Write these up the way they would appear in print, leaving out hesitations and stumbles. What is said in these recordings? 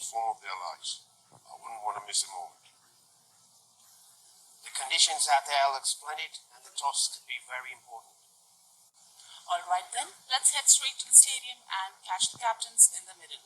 form of their lives. I wouldn't want to miss a moment. The conditions out there, I'll explain it, and the toss could be very important. All right then, let's head straight to the stadium and catch the captains in the middle.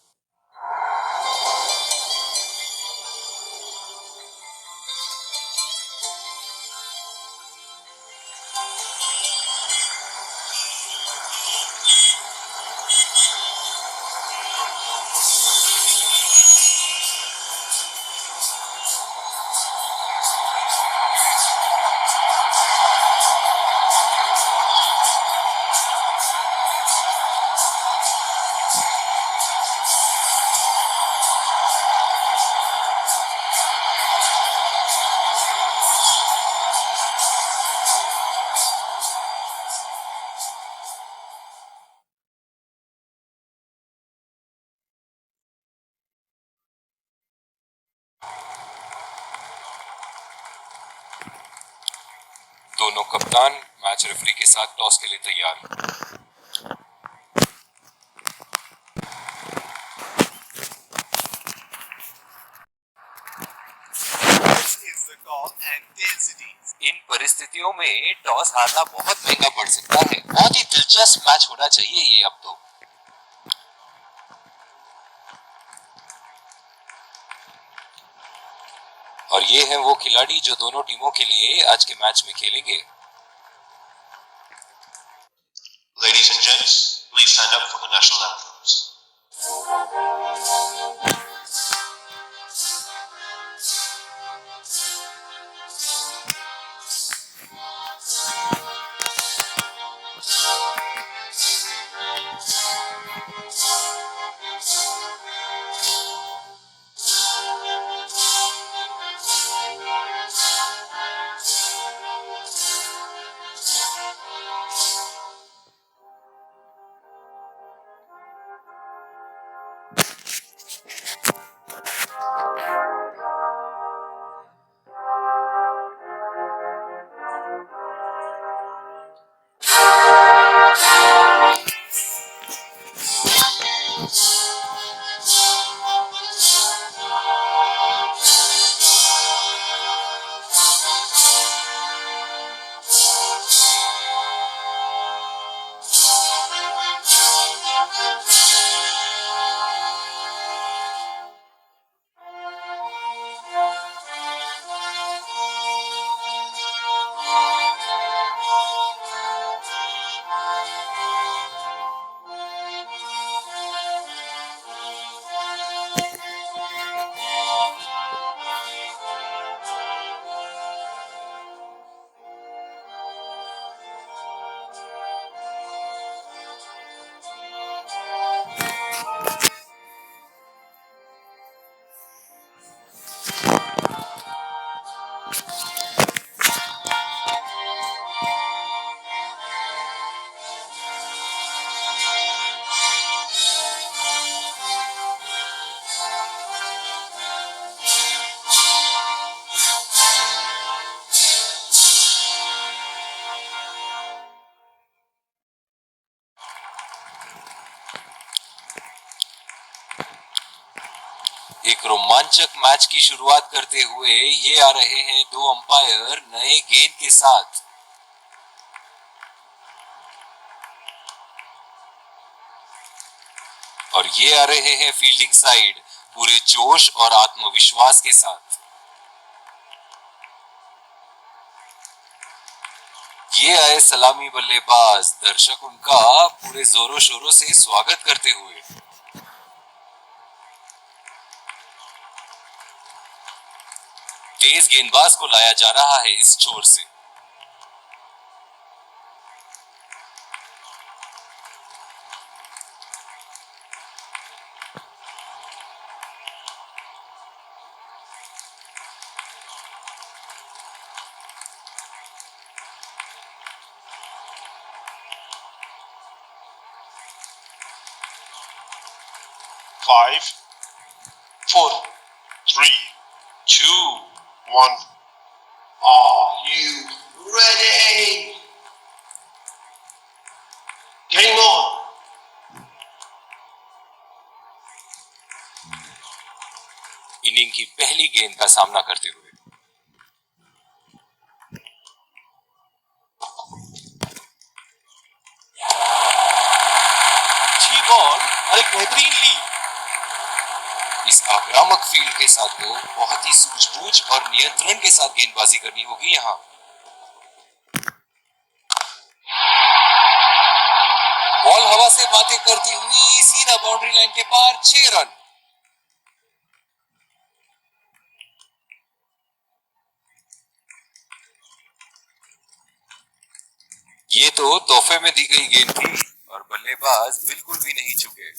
दोनों कप्तान match referee के साथ toss के लिए तैयार। इन परिस्थितियों में toss हारना बहुत महंगा पड़ सकता है। बहुत ही दिलचस्प मैच होना चाहिए ये अब तो। और ये हैं वो खिलाड़ी जो दोनों टीमों के लिए आज के मैच में खेलेंगे। Ladies and gents, please stand up for the national anthems. एक रोमांचक मैच की शुरुआत करते हुए ये आ रहे हैं दो अंपायर नए गेंद के साथ। और ये आ रहे हैं फील्डिंग साइड पूरे जोश और आत्मविश्वास के साथ। ये आए सलामी बल्लेबाज, दर्शक उनका पूरे जोरों शोरों से स्वागत करते हुए। तेज गेंदबाज को लाया जा रहा है इस छोर से। Five, 4, 3, 2, 1. Are you ready? Game on. Inning की पहली गेंद का सामना करते हुए। अच्छी बॉल और एक बेहतरीन लीड। इस आक्रामक फील्ड के साथ तो बहुत ही सूझबूझ और नियंत्रण के साथ गेंदबाजी करनी होगी यहाँ। बॉल हवा से बातें करती हुई सीधा बाउंड्री लाइन के पार, 6 रन। ये तो तोहफे में दी गई गेंद थी और बल्लेबाज बिल्कुल भी नहीं चुके।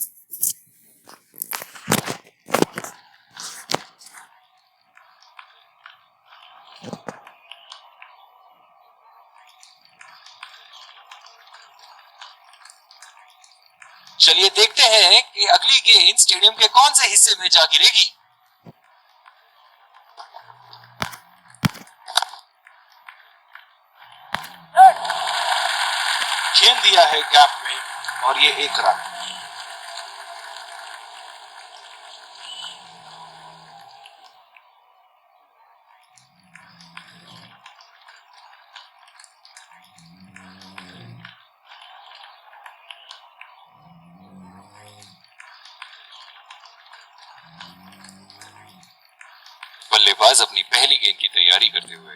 चलिए देखते हैं कि अगली गेंद स्टेडियम के कौन से हिस्से में जा गिरेगी। खेल दिया है गैप में और ये 1 रन। बल्लेबाज अपनी पहली गेंद की तैयारी करते हुए।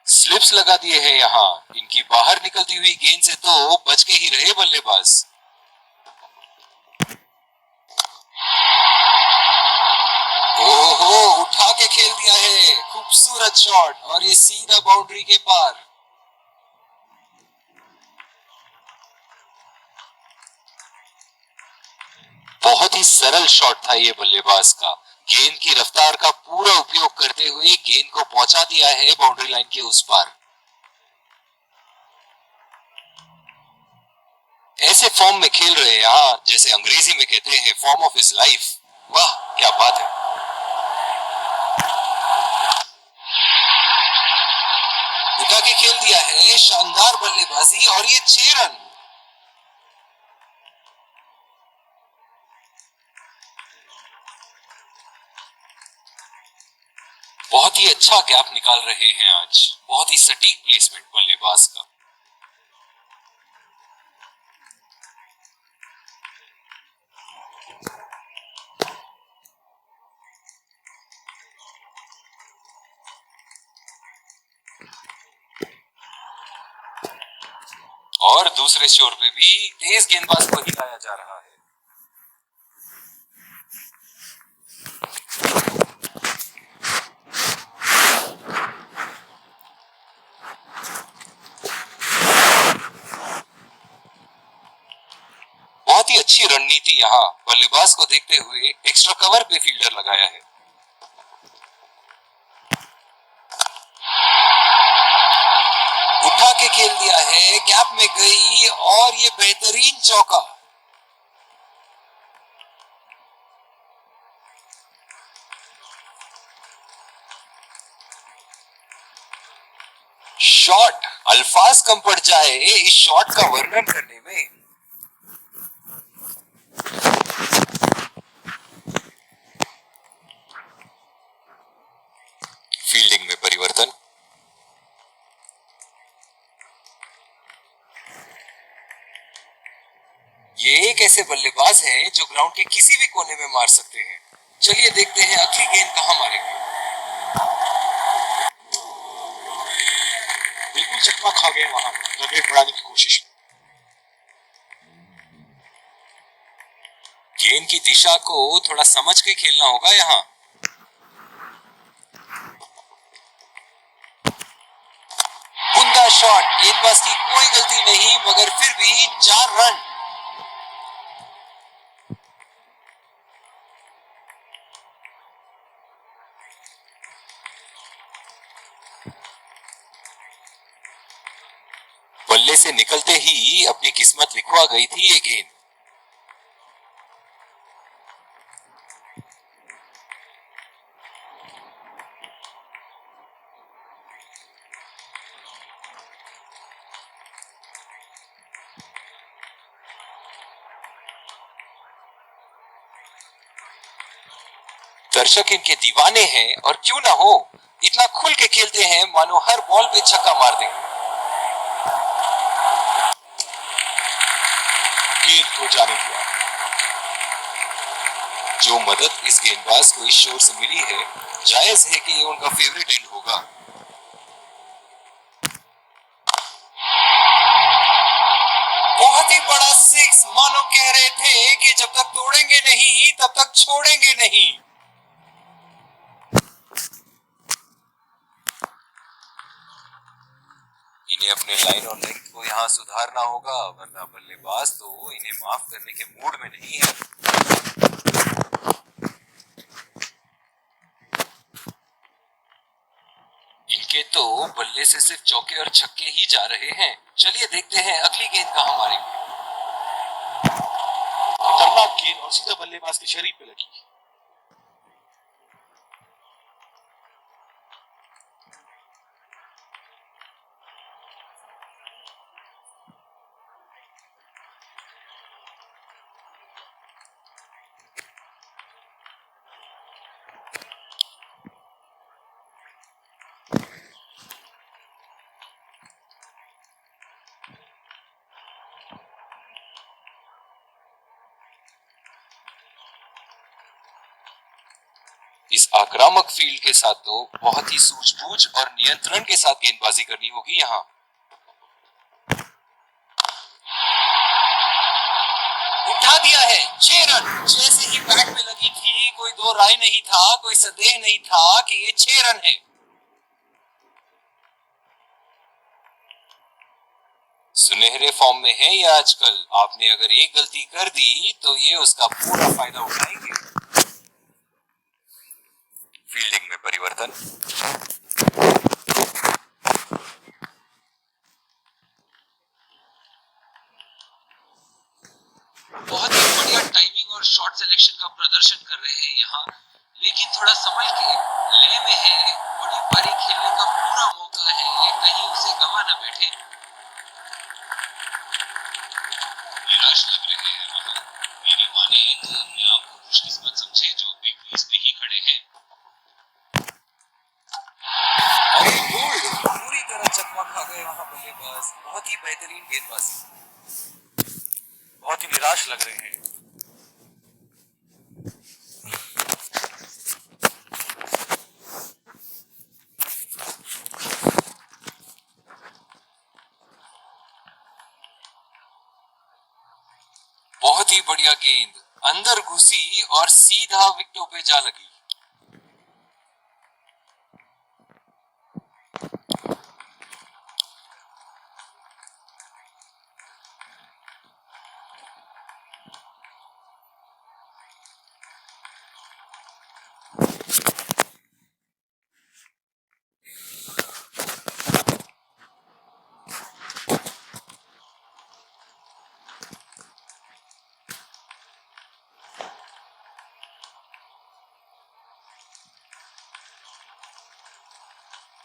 स्लिप्स लगा दिए हैं यहाँ। इनकी बाहर निकलती हुई गेंद से तो बच के ही रहे बल्लेबाज। ओहो, उठा के खेल दिया है। खूबसूरत शॉट और ये सीधा बाउंड्री के पार। बहुत ही सरल शॉट था ये बल्लेबाज का। गेंद की रफ्तार का पूरा उपयोग करते हुए गेंद को पहुंचा दिया है बाउंड्री लाइन के उस पार। ऐसे फॉर्म में खेल रहे हैं जैसे अंग्रेजी में कहते हैं फॉर्म ऑफ हिज लाइफ। वाह क्या बात है। उठा के खेल दिया है, शानदार बल्लेबाजी और ये 6 रन। बहुत ही अच्छा गैप निकाल रहे हैं आज। बहुत ही सटीक प्लेसमेंट बल्लेबाज का। और दूसरे शोर पे भी तेज गेंदबाज को ही लाया जा रहा है। बहुत ही अच्छी रणनीति यहाँ। बल्लेबाज को देखते हुए एक्स्ट्रा कवर पे फील्डर लगाया है। उठा के खेल दिया है, गैप में गई और ये बेहतरीन चौका। शॉट अल्फाज कम पड़ जाए इस शॉट का वर्णन करने में। फील्डिंग में परिवर्तन। ये एक ऐसे बल्लेबाज हैं जो ग्राउंड के किसी भी कोने में मार सकते हैं। चलिए देखते हैं अगली गेंद कहां मारेंगे। बिल्कुल चकमा खा गए वहां रन रेट बढ़ाने की कोशिश में। गेंद की दिशा को थोड़ा समझ के खेलना होगा यहाँ। उम्दा शॉट, गेंदबाज की कोई गलती नहीं मगर फिर भी 4 रन। बल्ले से निकलते ही अपनी किस्मत लिखवा गई थी ये गेंद। दर्शक इनके दीवाने हैं और क्यों ना हो, इतना खुल के खेलते हैं मानो हर बॉल पे छक्का मार देंगे। गेंद को जाने दिया। जो मदद इस गेंदबाज को इस शोर से मिली है, जायज है कि ये उनका फेवरेट एंड होगा। बहुत ही बड़ा सिक्स, मानो कह रहे थे कि जब तक तोड़ेंगे नहीं तब तक छोड़ेंगे नहीं। इन्हें अपने लाइन और लेंथ को यहाँ सुधारना होगा, वरना बल्लेबाज तो इन्हें माफ करने के मूड में नहीं है। इनके तो बल्ले से सिर्फ चौके और छक्के ही जा रहे हैं। चलिए देखते हैं अगली गेंद कहां मारेंगे। खतरनाक गेंद और सीधा बल्लेबाज के शरीर पे लगी। इस आक्रामक फील्ड के साथ तो बहुत ही सूझबूझ और नियंत्रण के साथ गेंदबाजी करनी होगी यहाँ। उठा दिया है 6 रन। जैसे ही बैट में लगी थी, कोई दो राय नहीं था, कोई संदेह नहीं था कि ये 6 रन है। सुनहरे फॉर्म में है ये आजकल। आपने अगर एक गलती कर दी तो ये उसका पूरा फायदा उठाएंगे। फील्डिंग में परिवर्तन। बहुत ही बढ़िया टाइमिंग और शॉट सिलेक्शन का प्रदर्शन कर रहे हैं यहाँ, लेकिन थोड़ा संभल के, ले में है, बड़ी पारी खेलने का पूरा मौका है, कहीं उसे गवा न बैठे। निराश लग रहे हैं वहाँ। मेरी माने तो अपने आप को खुशकिस्मत समझे जो बिग क्रीज पे ही खड़े हैं। और ये बोल्ड पूरी तरह चकमा खा गए वहां बल्लेबाज। बहुत ही बेहतरीन गेंदबाजी। बहुत ही निराश लग रहे हैं। बहुत ही बढ़िया गेंद अंदर घुसी और सीधा विकेटों पे जा लगी।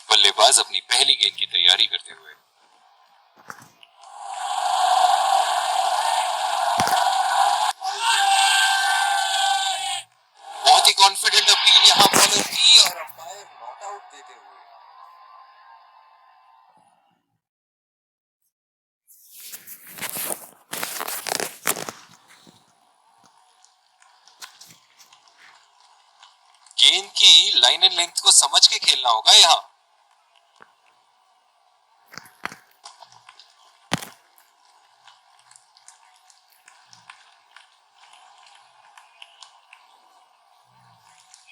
बल्लेबाज अपनी पहली गेंद की तैयारी करते हुए। बहुत ही कॉन्फिडेंट अपील यहाँ बॉलर की और अंपायर नॉट आउट देते हुए। गेंद की लाइन एंड लेंथ को समझ के खेलना होगा यहाँ।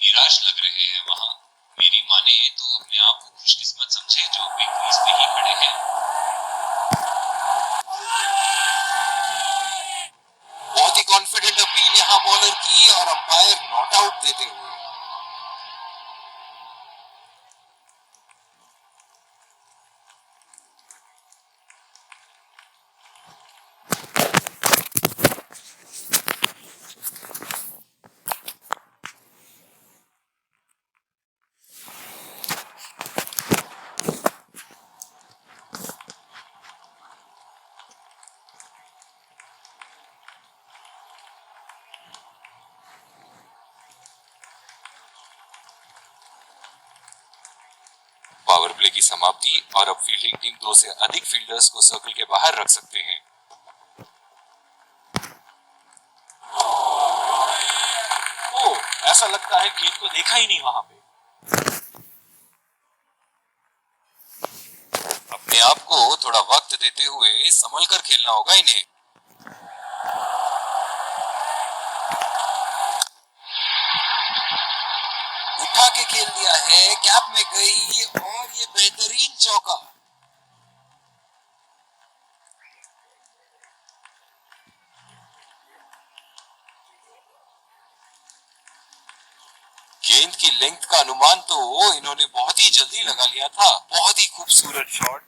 निराश लग रहे हैं वहां। मेरी माने तो अपने आप को खुशकिस्मत समझे जो बिग क्रीज पे ही खड़े हैं। बहुत ही कॉन्फिडेंट अपील यहाँ बॉलर की और अंपायर नॉट आउट देते हुए। ओवरप्ले की समाप्ति और अब फील्डिंग टीम 2 से अधिक फील्डर्स को सर्कल के बाहर रख सकते हैं। ओ, ऐसा लगता है गेंद को देखा ही नहीं वहां पे। अपने आप को थोड़ा वक्त देते हुए संभल कर खेलना होगा इन्हें। उठा के खेल दिया है, कैप में गई और ये बेहतरीन चौका। गेंद की लेंथ का अनुमान तो इन्होंने बहुत ही जल्दी लगा लिया था। बहुत ही खूबसूरत शॉट।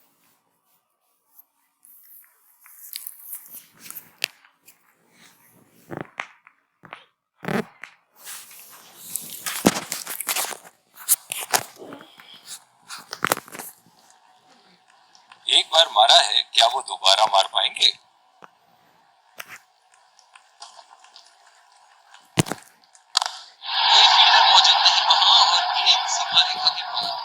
एक बार मारा है, क्या वो दोबारा मार पाएंगे? कोई फील्डर मौजूद नहीं वहां और गेंद सीमा रेखा के पार।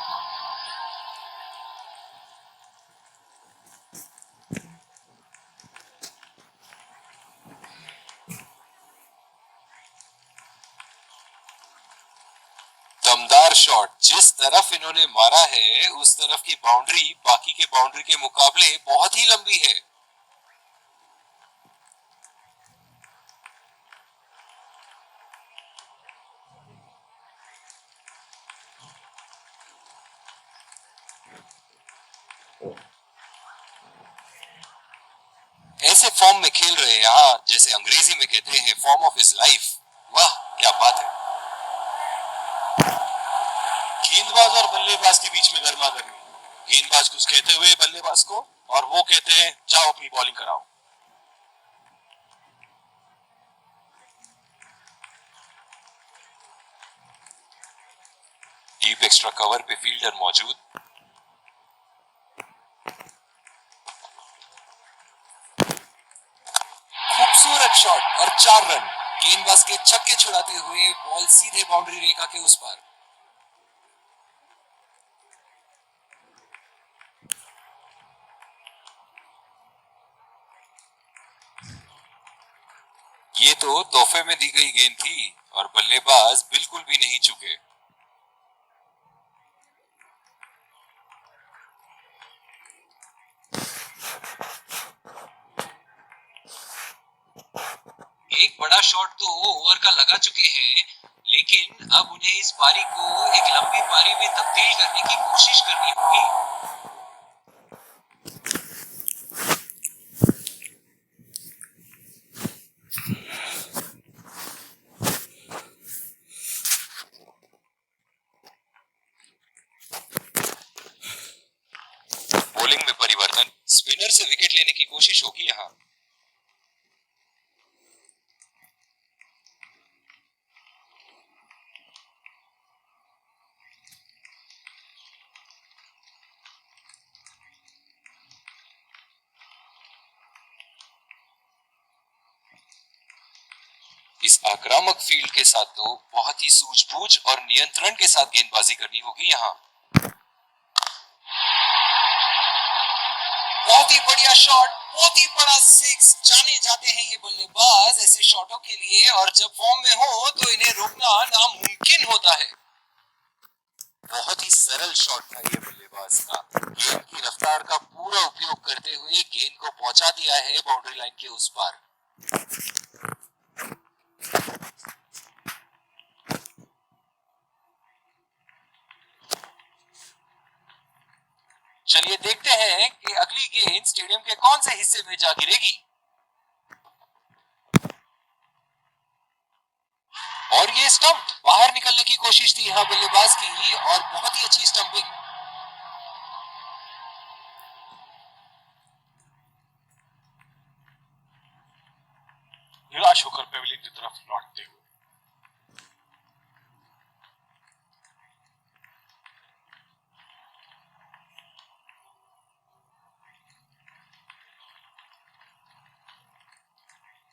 दमदार शॉट। जिस तरफ इन्होंने मारा है उस तरफ की बाउंड्री बाकी के बाउंड्री के मुकाबले बहुत ही लंबी है। ऐसे फॉर्म में खेल रहे हैं यहाँ, जैसे अंग्रेजी में कहते हैं फॉर्म ऑफ हिज लाइफ। वाह क्या बात है। गेंदबाज और बल्लेबाज के बीच में गर्मा गर्मी। गेंदबाज कुछ कहते हुए बल्लेबाज को, और वो कहते हैं जाओ अपनी बॉलिंग कराओ। डीप एक्स्ट्रा कवर पे फील्डर मौजूद। खूबसूरत शॉट और 4 रन। गेंदबाज के छक्के छुड़ाते हुए बॉल सीधे बाउंड्री रेखा के उस पार। ये तो तोहफे में दी गई गेंद थी और बल्लेबाज बिल्कुल भी नहीं चुके। एक बड़ा शॉट तो ओवर का लगा चुके हैं, लेकिन अब उन्हें इस पारी को एक लंबी पारी में तब्दील करने की कोशिश करनी होगी। बॉलिंग में परिवर्तन। स्पिनर से विकेट लेने की कोशिश होगी यहाँ। इस आक्रामक फील्ड के साथ तो बहुत ही सूझबूझ और नियंत्रण के साथ गेंदबाजी करनी होगी यहाँ। बहुत ही बढ़िया शॉट, बहुत ही बड़ा सिक्स। जाने जाते हैं ये बल्लेबाज ऐसे शॉटों के लिए, और जब फॉर्म में हो तो इन्हें रोकना नामुमकिन होता है। बहुत ही सरल शॉट था ये बल्लेबाज का। गेंद की रफ्तार का पूरा उपयोग करते हुए गेंद को पहुंचा दिया है बाउंड्री लाइन के उस पार। चलिए देखते हैं कि अगली गेंद स्टेडियम के कौन से हिस्से में जा गिरेगी। और ये स्टंप बाहर निकलने की कोशिश थी यहाँ बल्लेबाज की, और बहुत ही अच्छी स्टंपिंग। निराश होकर पेविलियन की तरफ लौटते हुए।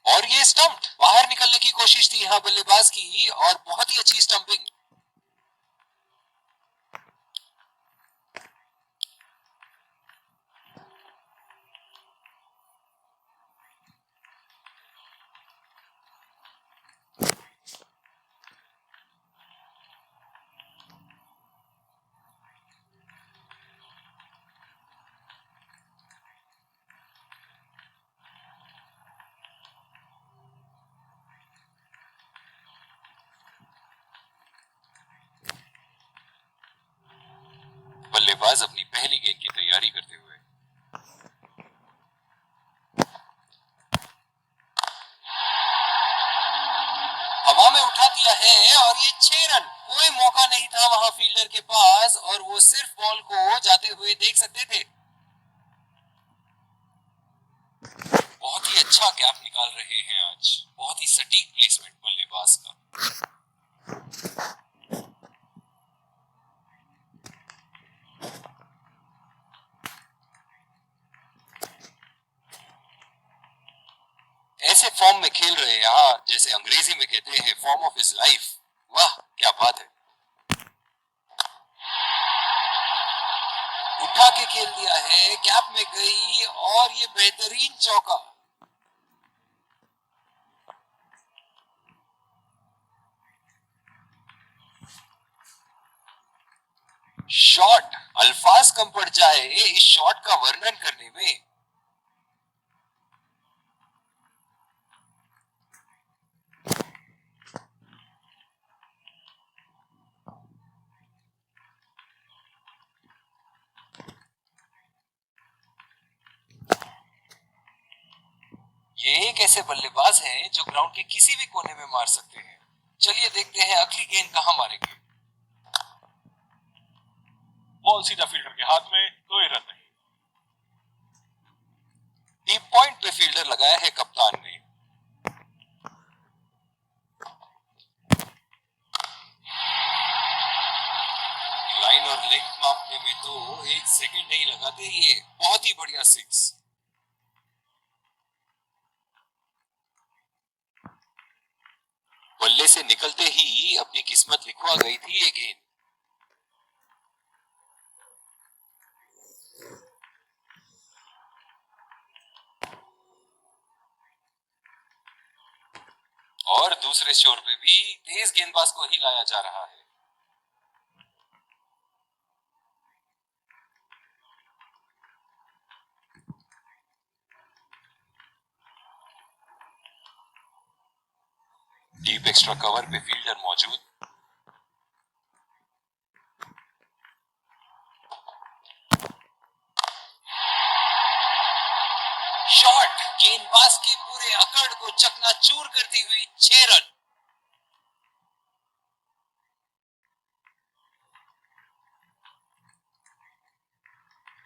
और ये स्टंप बाहर निकलने की कोशिश थी यहाँ बल्लेबाज की, और बहुत ही अच्छी स्टंपिंग। बल्लेबाज अपनी पहली गेंद की तैयारी करते हुए। हवा में उठा दिया है और ये 6 रन। कोई मौका नहीं था वहां फील्डर के पास और वो सिर्फ बॉल को जाते हुए देख सकते थे। बहुत ही अच्छा गैप निकाल रहे हैं आज। बहुत ही सटीक प्लेसमेंट बल्लेबाज का। ऐसे फॉर्म में खेल रहे हैं यहाँ, जैसे अंग्रेजी में कहते हैं फॉर्म ऑफ हिज लाइफ। वाह क्या बात है। उठा के खेल दिया है, गैप में गई और ये बेहतरीन चौका। शॉट, अल्फाज कम पड़ जाए इस शॉट का वर्णन करने में। ये एक ऐसे बल्लेबाज हैं जो ग्राउंड के किसी भी कोने में मार सकते हैं। चलिए देखते हैं अगली गेंद कहां मारेंगे। बॉल सीधा फील्डर के हाथ में, कोई रन नहीं। डीप पॉइंट पे फील्डर लगाया है कप्तान ने। लाइन और लेंथ मापने में तो 1 सेकंड नहीं लगाते ये। बहुत ही बढ़िया 6। बल्ले से निकलते ही अपनी किस्मत लिखवा गई थी ये गेंद। और दूसरे शोर पे भी तेज गेंदबाज को ही लाया जा रहा है। डीप एक्स्ट्रा कवर पे फील्डर मौजूद। शॉट, गेंदबाज के पूरे अकड़ को चकनाचूर करती हुई 6 रन।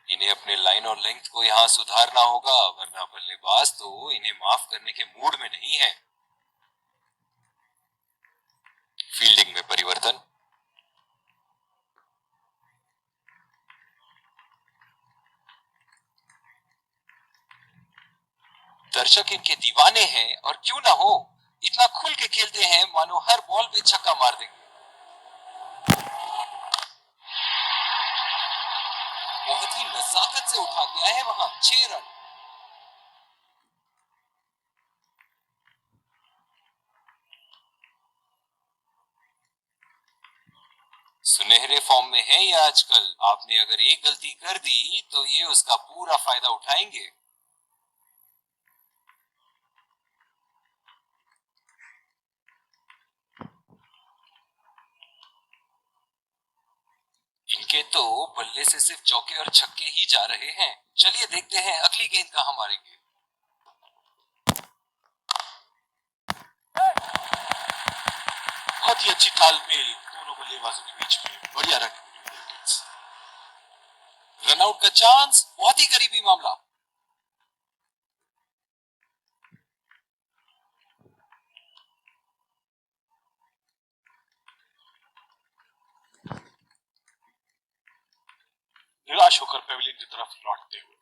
इन्हें अपने लाइन और लेंथ को यहां सुधारना होगा, वरना बल्लेबाज तो इन्हें माफ करने के मूड में नहीं है। फील्डिंग में परिवर्तन। दर्शक इनके दीवाने हैं और क्यों ना हो, इतना खुल के खेलते हैं मानो हर बॉल पे छक्का मार देंगे। बहुत ही नजाकत से उठा गया है वहां। 6 रन। सुनहरे फॉर्म में है ये आजकल। आपने अगर एक गलती कर दी तो ये उसका पूरा फायदा उठाएंगे। इनके तो बल्ले से सिर्फ चौके और छक्के ही जा रहे हैं। चलिए देखते हैं अगली गेंद कहां मारेंगे। बहुत ही अच्छी तालमेल दोनों बल्लेबाजों के बीच में। बढ़िया रन। रनआउट का चांस, बहुत ही करीबी मामला। निराश होकर पेविलियन की तरफ लौटते हुए।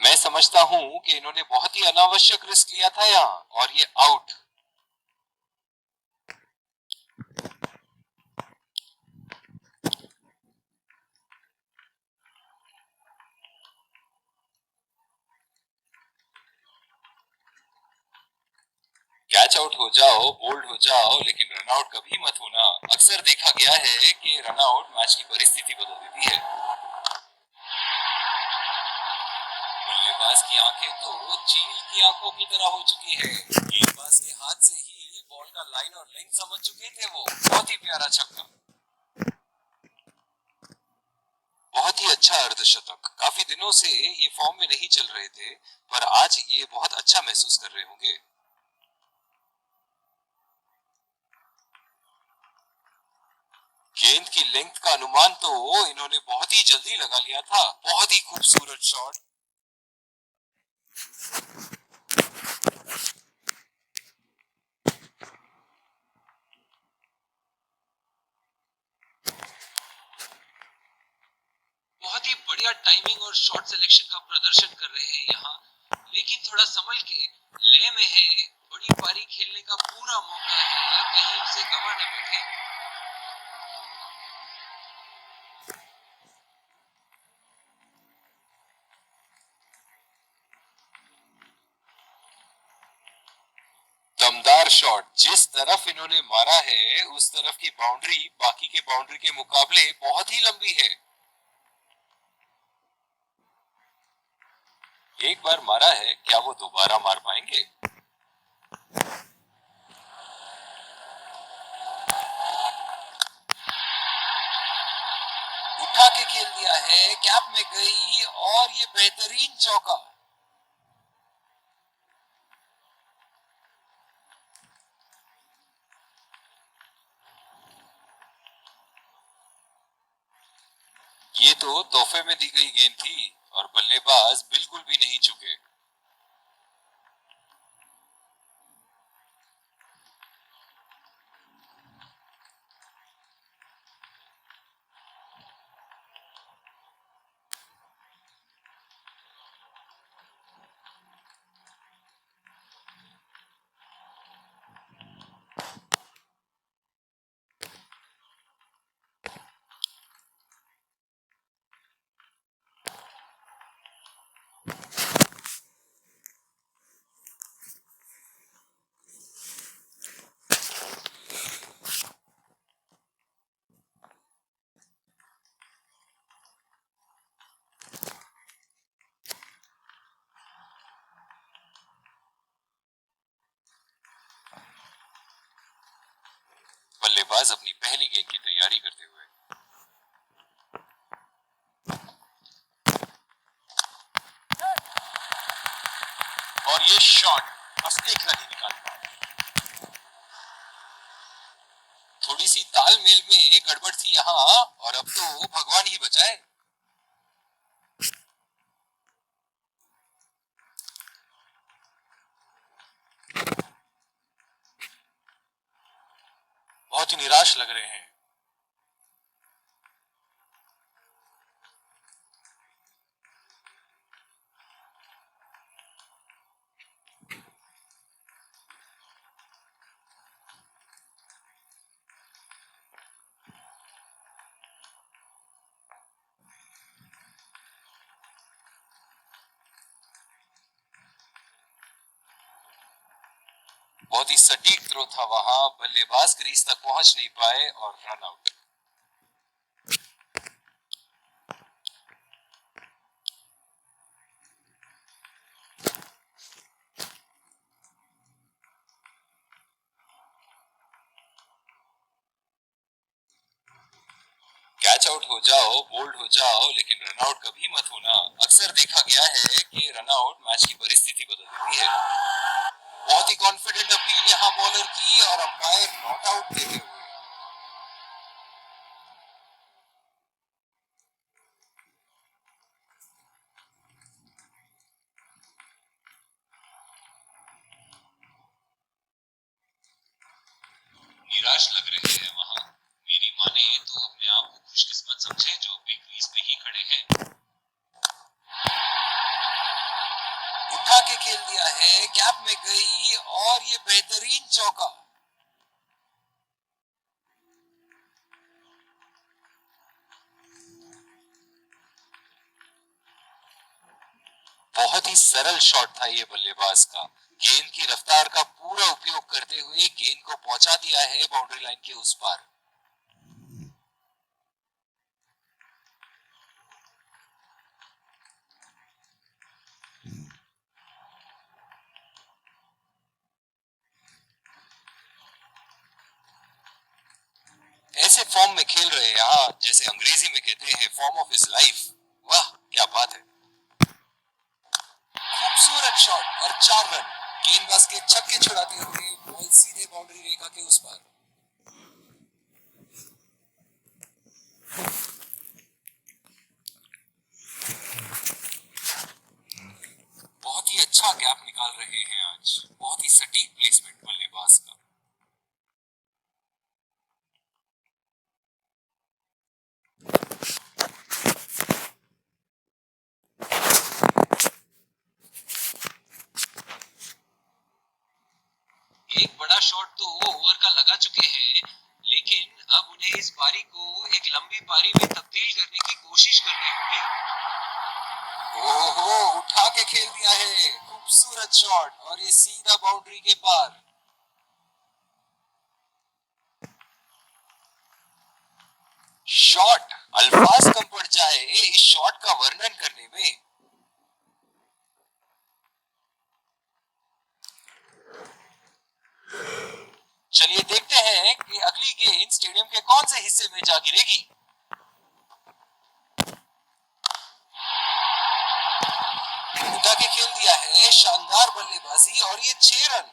मैं समझता हूं कि इन्होंने बहुत ही अनावश्यक रिस्क लिया था यहाँ, और ये आउट। कैच आउट हो जाओ, बोल्ड हो जाओ, लेकिन रन आउट कभी मत होना। अक्सर देखा गया है कि रन आउट मैच की परिस्थिति बदल देती है। बल्लेबाज की आंखें तो चील की आंखों की तरह हो चुकी है। गेंदबाज के हाथ से ही बॉल का लाइन और लेंथ समझ चुके थे वो। बहुत ही प्यारा छक्का, बहुत ही अच्छा अर्धशतक। काफी दिनों से ये फॉर्म में नहीं चल रहे थे, पर आज ये बहुत अच्छा महसूस कर रहे होंगे। गेंद की लेंथ का अनुमान तो इन्होंने बहुत ही जल्दी लगा लिया था। बहुत ही खूबसूरत शॉट। बहुत ही बढ़िया टाइमिंग और शॉट सिलेक्शन का प्रदर्शन कर रहे हैं यहाँ, लेकिन थोड़ा संभल के। ले में है, बड़ी पारी खेलने का पूरा मौका है, कहीं उसे गवा न बैठे। दमदार शॉट। जिस तरफ इन्होंने मारा है उस तरफ की बाउंड्री बाकी के बाउंड्री के मुकाबले बहुत ही लंबी है। एक बार मारा है, क्या वो दोबारा मार पाएंगे? उठा के खेल दिया है, कैप में गई और ये बेहतरीन चौका। ये तो तोहफे में दी गई गेंद थी और बल्लेबाज बिल्कुल भी नहीं चुके। बल्लेबाज अपनी पहली गेंद की तैयारी करते हुए। और ये शॉट बस एक रन ही निकाल पाए। थोड़ी सी तालमेल में गड़बड़ थी यहाँ, और अब तो भगवान ही बचाए। बहुत ही निराश लग रहे हैं। बहुत ही सटीक थ्रो था वहां, बल्लेबाज क्रीज तक पहुंच नहीं पाए और रन आउट। कैच आउट हो जाओ, बोल्ड हो जाओ, लेकिन रन आउट कभी मत होना। अक्सर देखा गया है कि रन आउट मैच की परिस्थिति बदल देती है। बहुत ही कॉन्फिडेंट अपील यहाँ बॉलर की और अंपायर नॉट आउट देते हुए। निराश लग रहे हैं वहां। मेरी माने तो अपने आप को खुशकिस्मत समझे जो अपने क्रीज पे ही खड़े हैं। उठा के खेल दिया है, कैप में गई और ये बेहतरीन चौका। बहुत ही सरल शॉट था ये बल्लेबाज का। गेंद की रफ्तार का पूरा उपयोग करते हुए गेंद को पहुंचा दिया है बाउंड्री लाइन के उस पार। ऐसे फॉर्म में खेल रहे हैं यहाँ, जैसे अंग्रेजी में कहते हैं फॉर्म ऑफ हिज लाइफ। वाह क्या बात है। खूबसूरत शॉट और 4 रन। गेंदबाज के छक्के छुड़ाते हुए बॉल सीधे बाउंड्री रेखा के उस पार। बहुत ही अच्छा गैप निकाल रहे हैं आज। बहुत ही सटीक प्लेसमेंट बल्लेबाज का। एक बड़ा शॉट तो ओवर का लगा चुके हैं, लेकिन अब उन्हें इस पारी को एक लंबी पारी में तब्दील करने की कोशिश करनी होगी। ओहो उठा के खेल दिया है। खूबसूरत शॉट और ये सीधा बाउंड्री के पार। शॉट अल्फाज कम पड़ जाए इस शॉट का वर्णन करने में। चलिए देखते हैं कि अगली गेंद स्टेडियम के कौन से हिस्से में जा गिरेगी। उठा के खेल दिया है, शानदार बल्लेबाजी और ये 6 रन।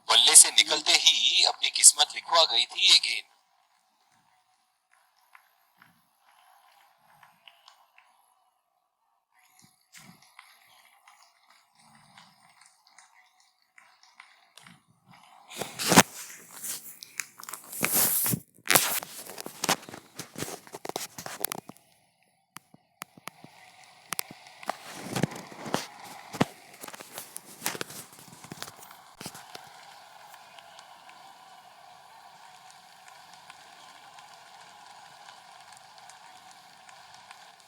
बल्ले से निकलते ही अपनी किस्मत लिखवा गई थी ये गेंद।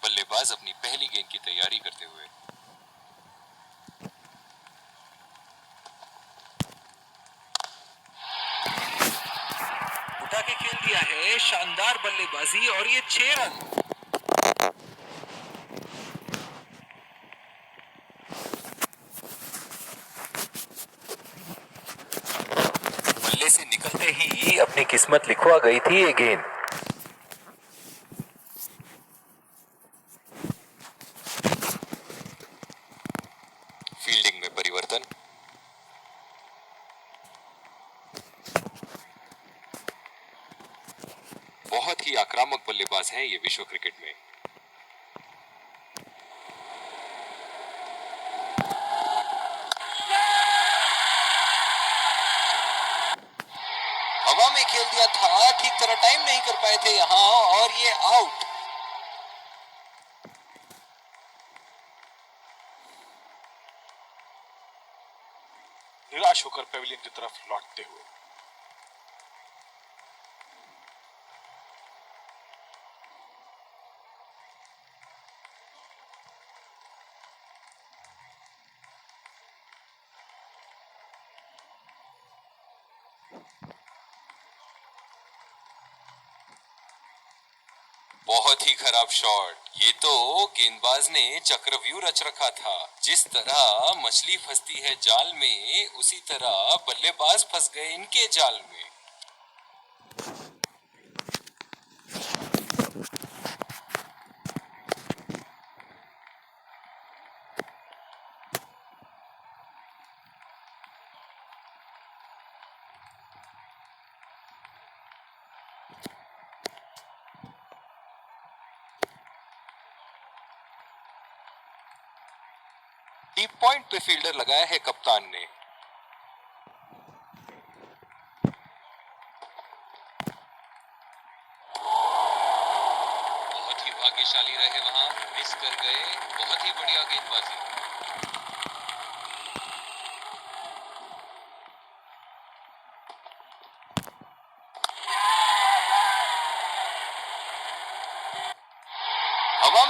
बल्लेबाज अपनी पहली गेंद की तैयारी करते हुए। उठा के खेल दिया है, शानदार बल्लेबाजी और ये 6 रन। बल्ले से निकलते ही अपनी किस्मत लिखवा गई थी ये गेंद। फील्डिंग में परिवर्तन। बहुत ही आक्रामक बल्लेबाज हैं ये विश्व क्रिकेट में। हवा में खेल दिया था, ठीक तरह टाइम नहीं कर पाए थे यहाँ और ये आउट। निराश होकर पेविलियन की तरफ लौटते हुए। बहुत ही खराब शॉट। ये तो गेंदबाज ने चक्रव्यूह रच रखा था। जिस तरह मछली फंसती है जाल में, उसी तरह बल्लेबाज फंस गए इनके जाल में। डीप पॉइंट पे फील्डर लगाया है कप्तान ने। बहुत ही भाग्यशाली रहे वहां, मिस कर गए। बहुत ही बढ़िया गेंदबाजी।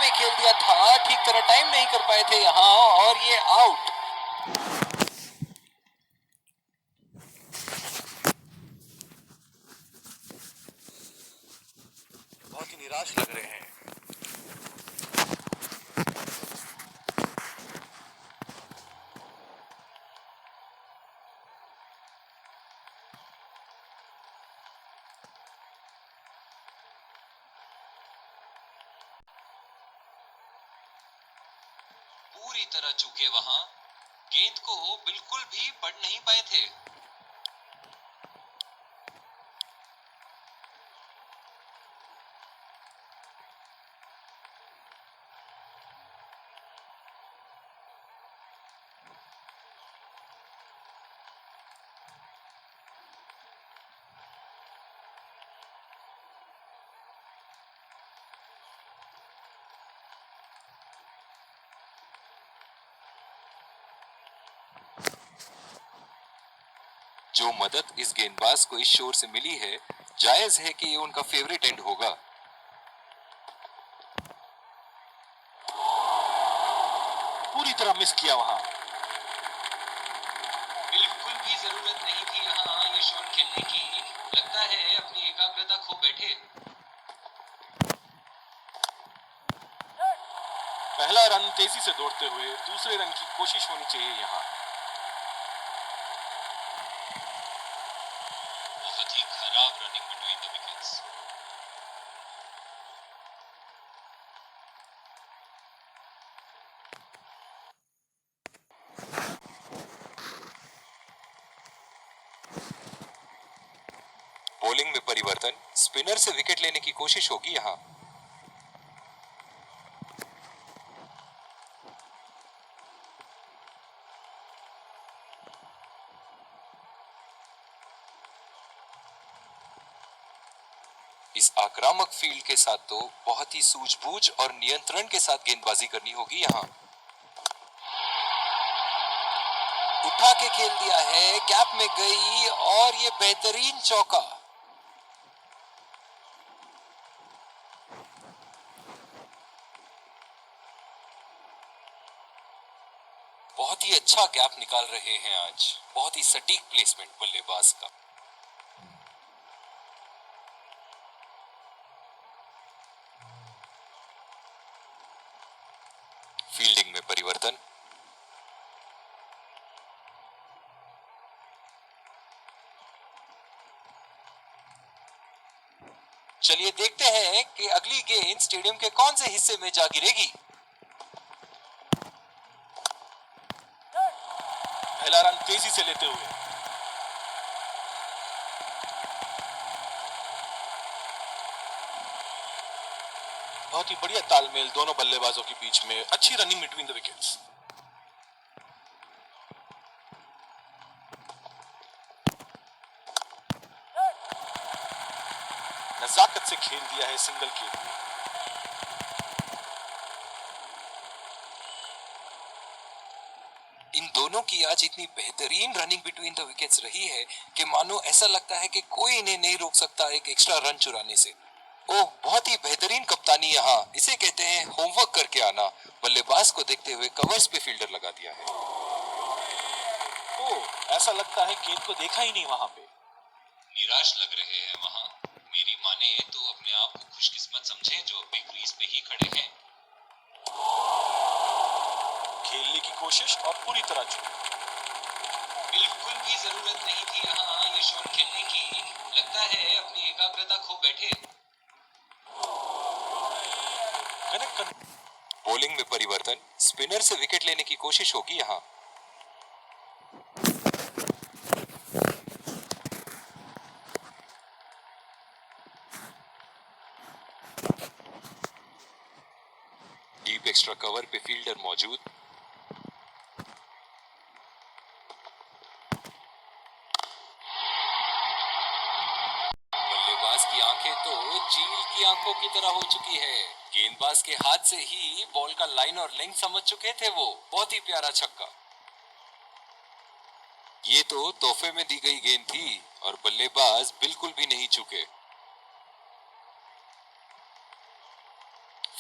में खेल दिया था, ठीक तरह टाइम नहीं कर पाए थे यहाँ और ये आउट। बहुत ही निराश लग रहे हैं। पूरी तरह चूके वहां, गेंद को बिल्कुल भी पढ़ नहीं पाए थे। जो मदद इस गेंदबाज को इस शोर से मिली है, जायज है कि ये उनका फेवरेट एंड होगा। पूरी तरह मिस किया वहां। बिल्कुल भी जरूरत नहीं थी यहाँ ये शॉट खेलने की। लगता है अपनी एकाग्रता खो बैठे। पहला रन तेजी से दौड़ते हुए दूसरे रन की कोशिश होनी चाहिए यहाँ। बहुत ही खराब running between the wickets. Bowling में परिवर्तन, स्पिनर से विकेट लेने की कोशिश होगी यहाँ। इस आक्रामक फील्ड के साथ तो बहुत ही सूझबूझ और नियंत्रण के साथ गेंदबाजी करनी होगी यहाँ। उठा के खेल दिया है, गैप में गई और ये बेहतरीन चौका। बहुत ही अच्छा गैप निकाल रहे हैं आज। बहुत ही सटीक प्लेसमेंट बल्लेबाज का। फील्डिंग में परिवर्तन, चलिए देखते हैं कि अगली गेंद स्टेडियम के कौन से हिस्से में जा गिरेगी। पहला रन तेजी से लेते हुए बहुत ही बढ़िया तालमेल दोनों बल्लेबाजों के बीच में। अच्छी रनिंग बिटवीन द विकेट्स। नजाकत से खेल दिया है सिंगल के लिए। इन दोनों की आज इतनी बेहतरीन रनिंग बिटवीन द विकेट्स रही है कि मानो ऐसा लगता है कि कोई इन्हें नहीं रोक सकता एक एक्स्ट्रा रन चुराने से। ओह, बहुत ही बेहतरीन कप्तानी यहाँ। इसे कहते हैं होमवर्क करके आना। बल्लेबाज को देखते हुए कवर्स पे फील्डर लगा दिया है। ओह, ऐसा लगता है गेंद को देखा ही नहीं वहां पे। निराश लग रहे हैं वहां। मेरी माने तो अपने आप को खुशकिस्मत समझे जो अभी क्रीज पे ही खड़े हैं। खेलने की कोशिश और पूरी तरह चूक। बिल्कुल भी जरूरत नहीं थी यहाँ ये शॉट खेलने की। लगता है अपनी एकाग्रता खो बैठे। कनेक्ट कर। बॉलिंग में परिवर्तन, स्पिनर से विकेट लेने की कोशिश होगी यहाँ। डीप एक्स्ट्रा कवर पे फील्डर मौजूद। बल्लेबाज की आंखें तो चील की आंखों की तरह हो चुकी है। गेंदबाज के हाथ से ही बॉल का लाइन और लेंथ समझ चुके थे वो। बहुत ही प्यारा छक्का। ये तो तोहफे में दी गई गेंद थी और बल्लेबाज बिल्कुल भी नहीं चूके।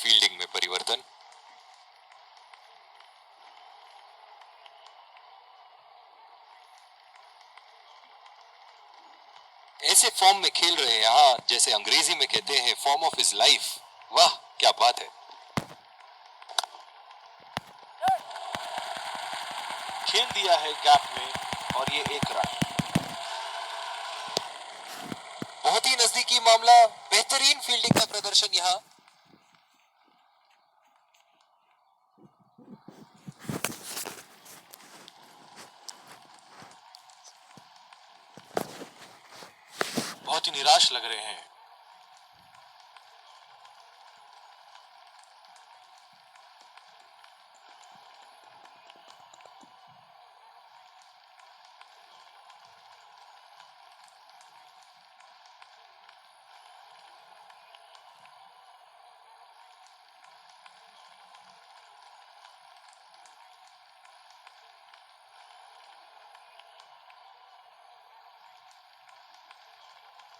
फील्डिंग में परिवर्तन। ऐसे फॉर्म में खेल रहे हैं यहाँ, जैसे अंग्रेजी में कहते हैं फॉर्म ऑफ हिज लाइफ। वाह क्या बात है। खेल दिया है गैप में और ये 1 रन। बहुत ही नजदीकी मामला, बेहतरीन फील्डिंग का प्रदर्शन यहाँ। बहुत ही निराश लग रहे हैं।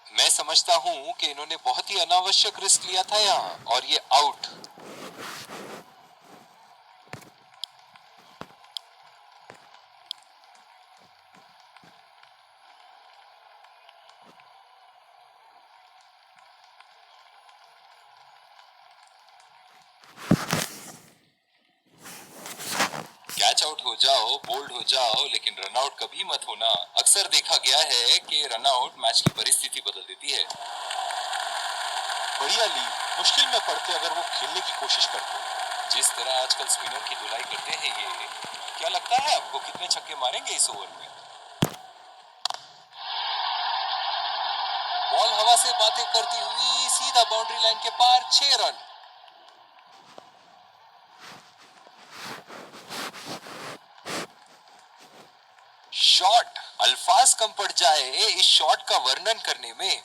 मैं समझता हूं कि इन्होंने बहुत ही अनावश्यक रिस्क लिया था यहाँ, और ये आउट। कैच आउट हो जाओ, बोल्ड हो जाओ, लेकिन रन आउट कभी मत होना। अक्सर देखा गया है कि रन आउट मैच की परिस्थिति बदल देती है। बढ़िया ली, मुश्किल में पड़ते अगर वो खेलने की कोशिश करते। जिस तरह आजकल स्पिनर की धुलाई करते हैं ये, क्या लगता है आपको कितने छक्के मारेंगे इस ओवर में? बॉल हवा से बातें करती हुई सीधा बाउंड्री लाइन के पार, 6 रन। शॉट, अल्फाज कम पड़ जाए इस शॉट का वर्णन करने में।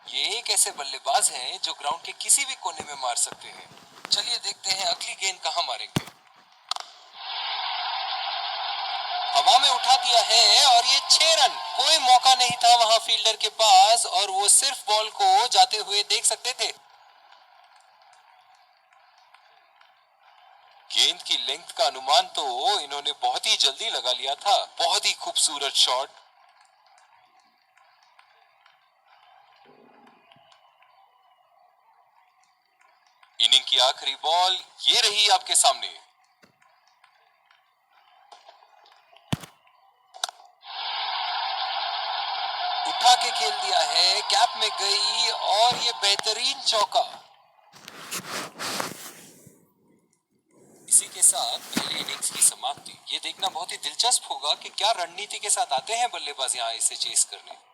ये एक ऐसे बल्लेबाज हैं जो ग्राउंड के किसी भी कोने में मार सकते हैं। चलिए देखते हैं अगली गेंद कहां मारेंगे। हवा में उठा दिया है और ये 6 रन। कोई मौका नहीं था वहां फील्डर के पास, और वो सिर्फ बॉल को जाते हुए देख सकते थे। गेंद की लेंथ का अनुमान तो इन्होंने बहुत ही जल्दी लगा लिया था। बहुत ही खूबसूरत शॉट। इनिंग की आखिरी बॉल ये रही आपके सामने। उठा के खेल दिया है, गैप में गई और ये बेहतरीन चौका। इसी के साथ पहली इनिंग्स की समाप्ति। ये देखना बहुत ही दिलचस्प होगा कि क्या रणनीति के साथ आते हैं बल्लेबाज यहां इसे चेस करने।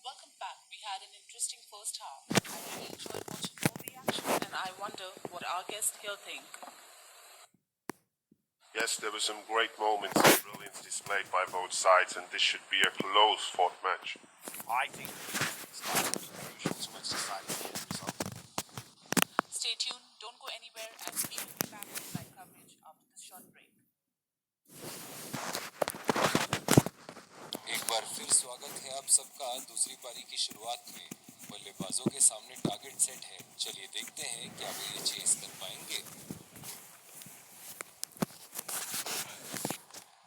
Welcome back. We had an interesting first half. I really enjoyed watching your reaction, and I wonder what our guests here think. Yes, there were some great moments and brilliance displayed by both sides, and this should be a close fought match. I think it's going to be crucial to its deciding the end result. Stay tuned, don't go anywhere, and we will be back with live coverage after this short break. एक बार फिर स्वागत है आप सबका दूसरी पारी की शुरुआत में। बल्लेबाजों के सामने टारगेट सेट है। चलिए देखते हैं क्या वे ये चेस कर पाएंगे।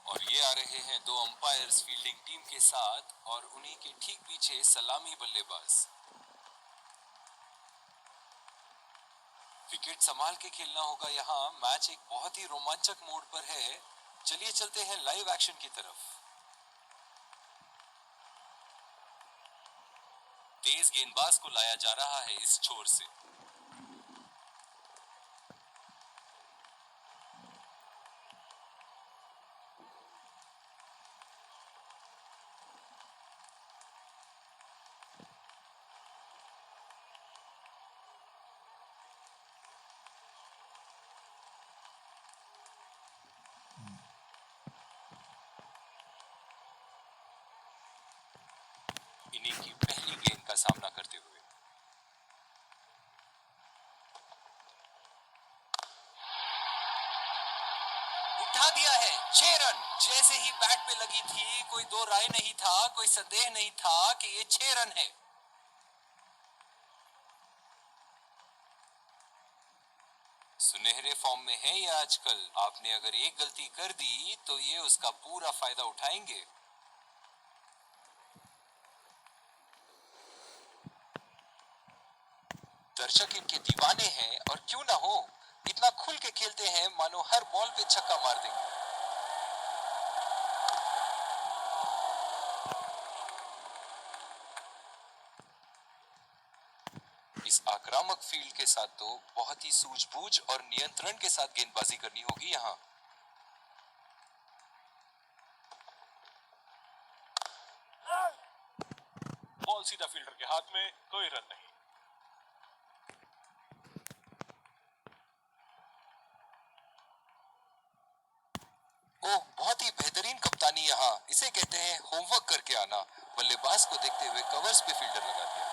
और ये आ रहे हैं 2 अंपायर्स फील्डिंग टीम के साथ, और उन्हीं के ठीक पीछे सलामी बल्लेबाज। विकेट संभाल के खेलना होगा यहाँ। मैच एक बहुत ही रोमांचक मोड पर है। चलिए चलते हैं लाइव एक्शन की तरफ। तेज गेंदबाज को लाया जा रहा है इस छोर से। इनिंग की पहली गेंद का सामना करते हुए। उठा दिया है 6 रन। जैसे ही बैट पे लगी थी कोई दो राय नहीं था, कोई संदेह नहीं था कि ये 6 रन है। सुनहरे फॉर्म में है ये आजकल। आपने अगर एक गलती कर दी तो ये उसका पूरा फायदा उठाएंगे। दर्शक इनके दीवाने हैं और क्यों ना हो, इतना खुल के खेलते हैं मानो हर बॉल पे छक्का मार देंगे। इस आक्रामक फील्ड के साथ तो बहुत ही सूझबूझ और नियंत्रण के साथ गेंदबाजी करनी होगी यहाँ। बॉल सीधा फील्डर के हाथ में, कोई रन नहीं। ओह, बहुत ही बेहतरीन कप्तानी यहाँ। इसे कहते हैं होमवर्क करके आना। बल्लेबाज को देखते हुए कवर्स पे फील्डर लगा दिया।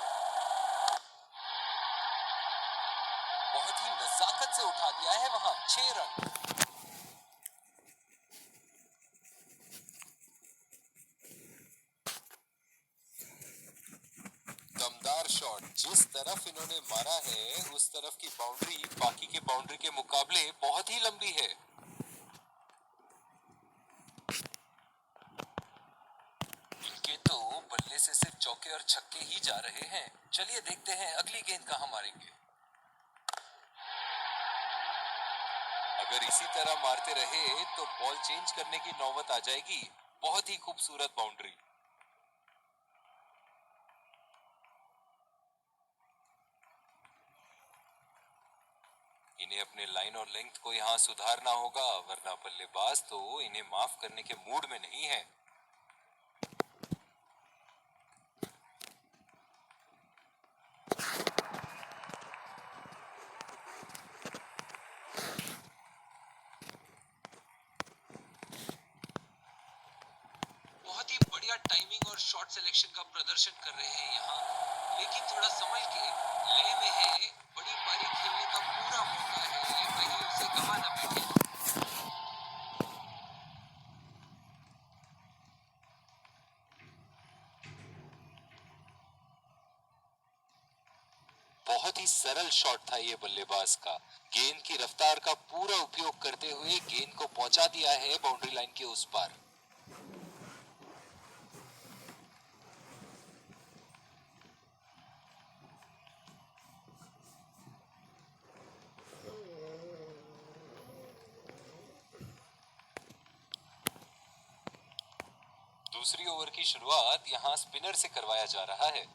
बहुत ही नजाकत से उठा दिया है वहां। 6 रन। दमदार शॉट। जिस तरफ इन्होंने मारा है उस तरफ की बाउंड्री बाकी के बाउंड्री के मुकाबले बहुत ही लंबी है। इनके तो बल्ले से सिर्फ चौके और छक्के ही जा रहे हैं। चलिए देखते हैं अगली गेंद कहां मारेंगे। अगर इसी तरह मारते रहे तो बॉल चेंज करने की नौबत आ जाएगी। बहुत ही खूबसूरत बाउंड्री। इन्हें अपने लाइन और लेंथ को यहां सुधारना होगा, वरना बल्लेबाज तो इन्हें माफ करने के मूड में नहीं है। बहुत ही बढ़िया टाइमिंग और शॉट सिलेक्शन का प्रदर्शन कर रहे हैं यहाँ, लेकिन थोड़ा संभल के। ले में है, बड़ी पारी खेलने का पूरा मौका है, कहीं उसे गवा न बैठे। बहुत ही सरल शॉट था ये बल्लेबाज का। गेंद की रफ्तार का पूरा उपयोग करते हुए गेंद को पहुंचा दिया है बाउंड्री लाइन के उस पार। दूसरी ओवर की शुरुआत यहां स्पिनर से करवाया जा रहा है।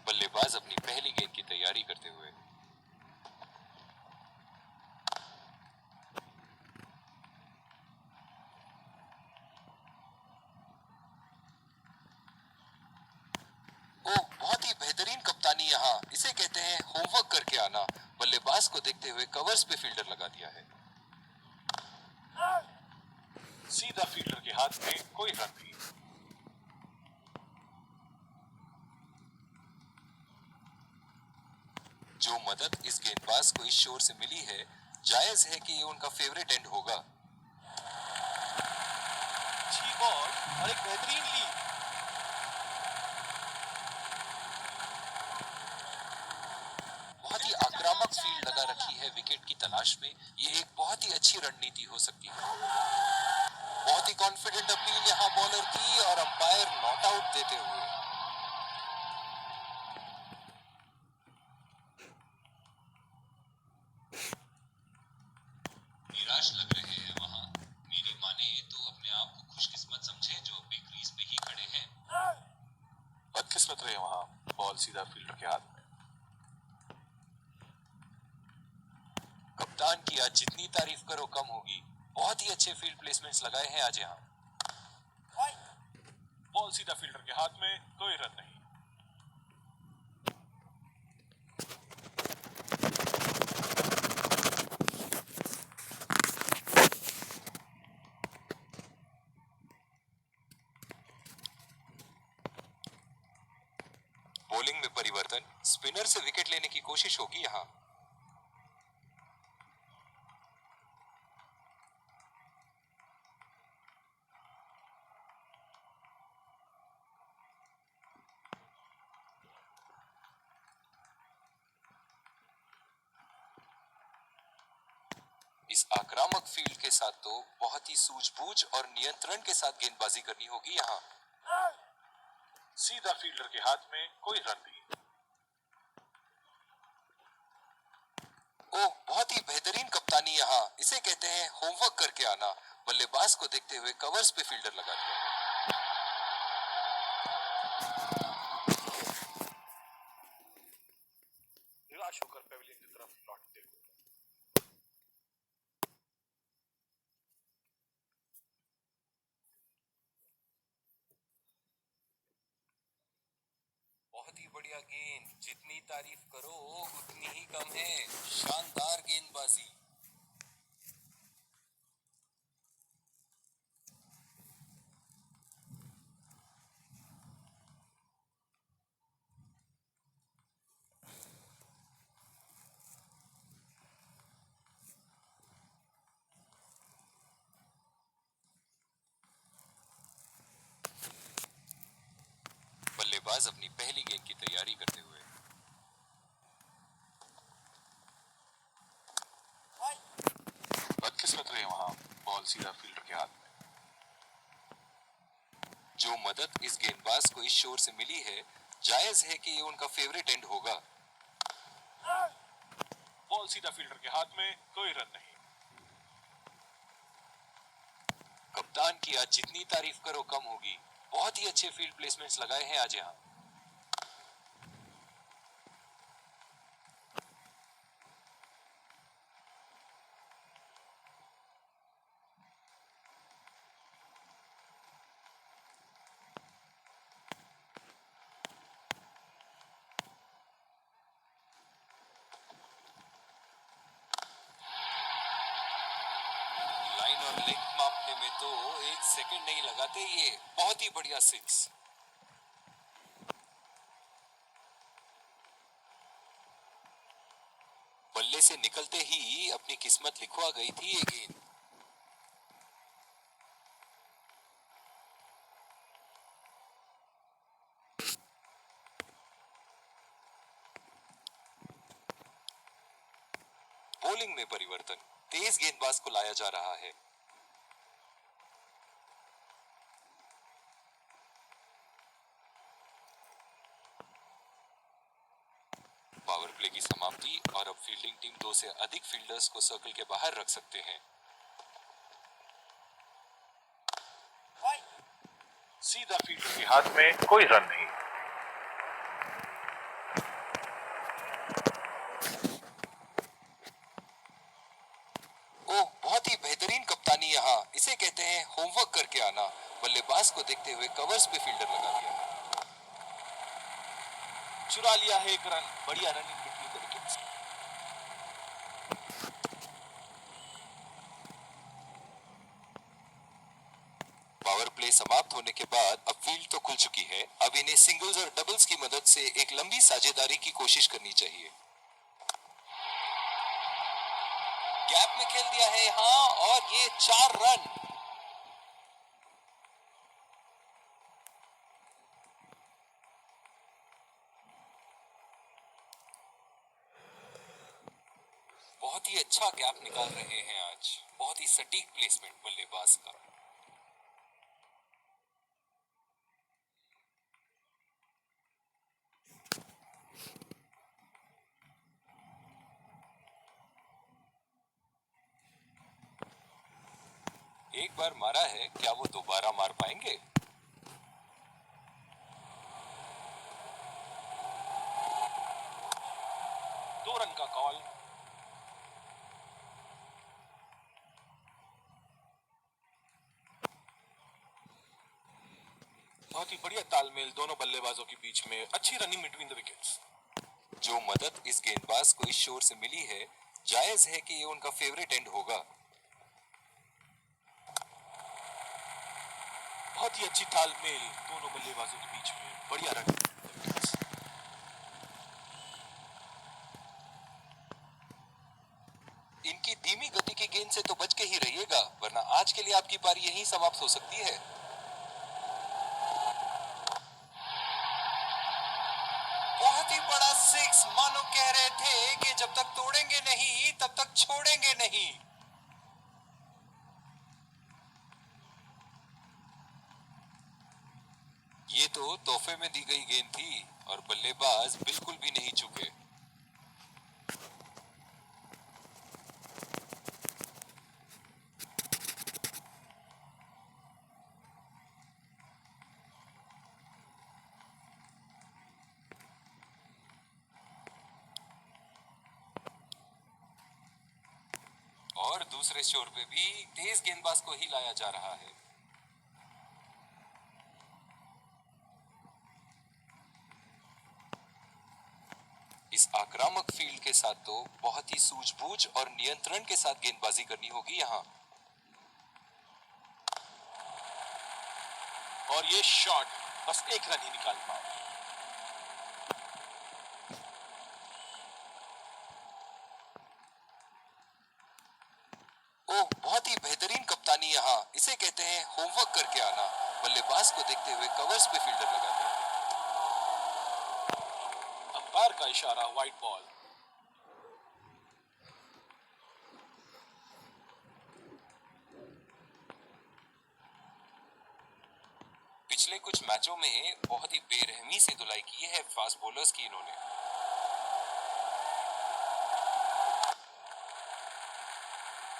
बल्लेबाज अपनी पहली गेंद की तैयारी करते हुए। ओह, बहुत ही बेहतरीन कप्तानी यहाँ। इसे कहते हैं होमवर्क करके आना। बल्लेबाज को देखते हुए कवर्स पे फील्डर लगा दिया है। सीधा फील्डर के हाथ में, कोई रन नहीं। जो मदद इस गेंदबाज को इस शोर से मिली है, जायज है कि ये उनका फेवरेट एंड होगा। अच्छी बॉल और एक बेहतरीन लीड। बहुत ही आक्रामक फील्ड लगा रखी है विकेट की तलाश में। ये एक बहुत ही अच्छी रणनीति हो सकती है। बहुत ही कॉन्फिडेंट अपील यहाँ बॉलर की और अंपायर नॉट आउट देते हुए। निराश लग रहे हैं वहाँ। मेरी माने तो अपने आप को खुशकिस्मत समझे जो अपने क्रीज पे ही खड़े हैं। बदकिस्मत अच्छे फील्ड प्लेसमेंट्स लगाए हैं आज यहाँ। बॉल सीधा फील्डर के हाथ में, कोई रन नहीं। बॉलिंग में परिवर्तन, स्पिनर से विकेट लेने की कोशिश होगी यहाँ। इस आक्रामक फील्ड के साथ तो बहुत ही सूझबूझ और नियंत्रण के साथ गेंदबाजी करनी होगी यहाँ। सीधा फील्डर के हाथ में, कोई रन नहीं। ओह, बहुत ही बेहतरीन कप्तानी यहाँ, इसे कहते हैं होमवर्क करके आना। बल्लेबाज को देखते हुए कवर्स पे फील्डर लगा दिया। निराश होकर पेविलियन की तरफ लौटते हुए। बहुत ही बढ़िया गेंद, जितनी तारीफ करो उतनी ही कम है। शानदार गेंदबाजी। बल्लेबाज अपनी पहली गेंद की तैयारी करते हुए। बदकिस्मत रहे वहां, बॉल सीधा फील्डर के हाथ में। जो मदद इस गेंदबाज को इस शोर से मिली है, जायज है कि ये उनका फेवरेट एंड होगा। बॉल सीधा फील्डर के हाथ में, कोई रन नहीं। कप्तान की आज जितनी तारीफ करो कम होगी। बहुत ही अच्छे फील्ड प्लेसमेंट्स लगाए हैं आज यहाँ। लाइन और लेंथ मापने में तो एक सेकंड नहीं लगाते ये। बहुत ही बढ़िया सिक्स। बल्ले से निकलते ही अपनी किस्मत लिखवा गई थी ये गेंद। बॉलिंग में परिवर्तन, तेज गेंदबाज को लाया जा रहा है। पावर प्ले की समाप्ति और अब फील्डिंग टीम 2 से अधिक फील्डर्स को सर्कल के बाहर रख सकते हैं। सीधा फील्डर के हाथ में, कोई रन नहीं। ओह, बहुत ही बेहतरीन कप्तानी यहाँ, इसे कहते हैं होमवर्क करके आना। बल्लेबाज को देखते हुए कवर्स पे फील्डर लगा दिया। चुरा लिया है एक रन। बढ़िया running between the wickets. Power play समाप्त होने के बाद अब फील्ड तो खुल चुकी है। अब इन्हें सिंगल्स और डबल्स की मदद से एक लंबी साझेदारी की कोशिश करनी चाहिए। गैप में खेल दिया है यहाँ और ये 4 रन। बहुत ही अच्छा गैप निकाल रहे हैं आज। बहुत ही सटीक प्लेसमेंट बल्लेबाज का। एक बार मारा है, क्या वो दोबारा मार पाएंगे? दो रन का कॉल। बहुत ही बढ़िया तालमेल दोनों बल्लेबाजों के बीच में, अच्छी रनिंग बिटवीन द विकेट्स। जो मदद इस गेंदबाज को इस शोर से मिली है, जायज है कि ये उनका फेवरेट एंड होगा। बहुत ही अच्छी तालमेल दोनों बल्लेबाजों के बीच में, बढ़िया रनिंग। इनकी धीमी गति की गेंद से तो बच के ही रहिएगा, वरना आज के लिए आपकी पारी यहीं समाप्त हो सकती है। बहुत ही बड़ा सिक्स, मानो कह रहे थे कि जब तक तोड़ेंगे नहीं तब तक छोड़ेंगे नहीं। ये तो तोहफे में दी गई गेंद थी और बल्लेबाज बिल्कुल भी नहीं चुके। और दूसरे शोर पे भी तेज गेंदबाज को ही लाया जा रहा है। इस आक्रामक फील्ड के साथ तो बहुत ही सूझबूझ और नियंत्रण के साथ गेंदबाजी करनी होगी यहाँ। और ये शॉट बस एक रन ही निकाल पाए। ओह, बहुत ही बेहतरीन कप्तानी यहाँ, इसे कहते हैं होमवर्क करके आना। बल्लेबाज को देखते हुए कवर्स पे फील्डर लगा दिया। अंपायर का इशारा, वाइड बॉल। पिछले कुछ मैचों में बहुत ही बेरहमी से धुलाई की है फास्ट बॉलर्स की इन्होंने।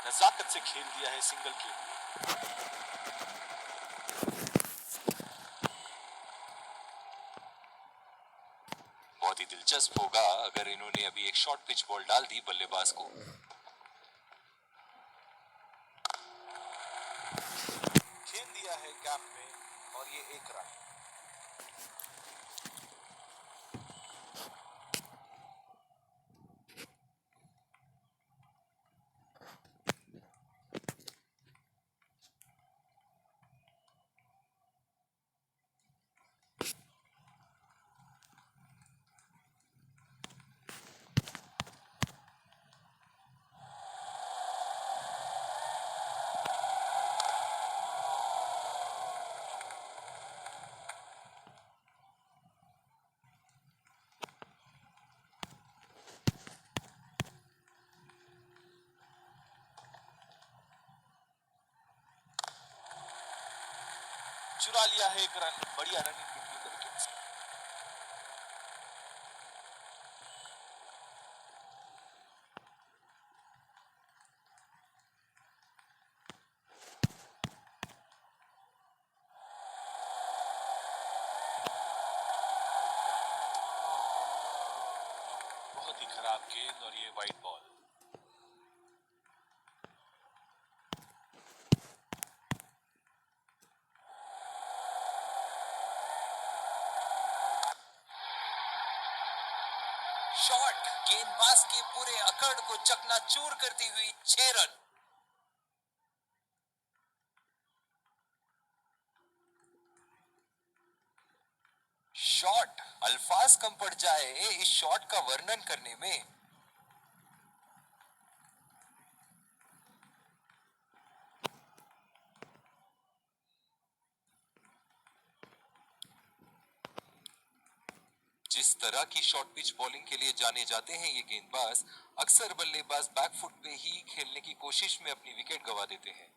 नजाकत से खेल दिया है सिंगल के लिए। बहुत ही दिलचस्प होगा अगर इन्होंने अभी एक शॉर्ट पिच बॉल डाल दी बल्लेबाज को। खेल दिया है गैप में और ये एक रन। चुरा लिया है एक रन, बढ़िया रनिंग बिटवीन द विकेट्स। बहुत ही खराब गेंद और ये वाइड बॉल। शॉट गेंदबाज के पूरे अकड़ को चकनाचूर करती हुई 6 रन। शॉट, अल्फाज कम पड़ जाए इस शॉट का वर्णन करने में। जिस तरह की शॉर्ट पिच बॉलिंग के लिए जाने जाते हैं ये गेंदबाज, अक्सर बल्लेबाज बैकफुट पे ही खेलने की कोशिश में अपनी विकेट गंवा देते हैं।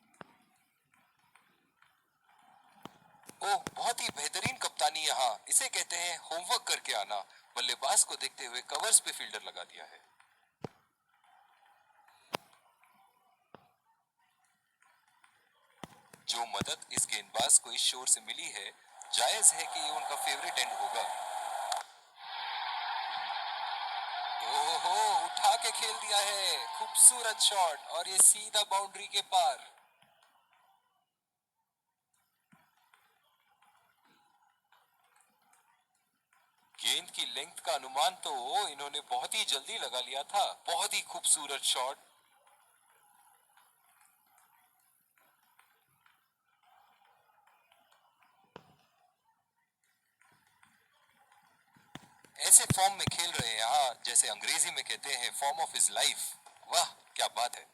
ओह, बहुत ही बेहतरीन कप्तानी यहाँ, इसे कहते हैं होमवर्क करके आना। बल्लेबाज को देखते हुए कवर्स पे फील्डर लगा दिया है। जो मदद इस गेंदबाज को इस शोर से मिली है, जायज है कि ये उनका फेवरेट एंड होगा। ओहो, उठा के खेल दिया है, खूबसूरत शॉट और ये सीधा बाउंड्री के पार। गेंद की लेंथ का अनुमान तो इन्होंने बहुत ही जल्दी लगा लिया था। बहुत ही खूबसूरत शॉट। ऐसे फॉर्म में खेल रहे हैं यहाँ, जैसे अंग्रेजी में कहते हैं फॉर्म ऑफ हिज लाइफ। वाह क्या बात है।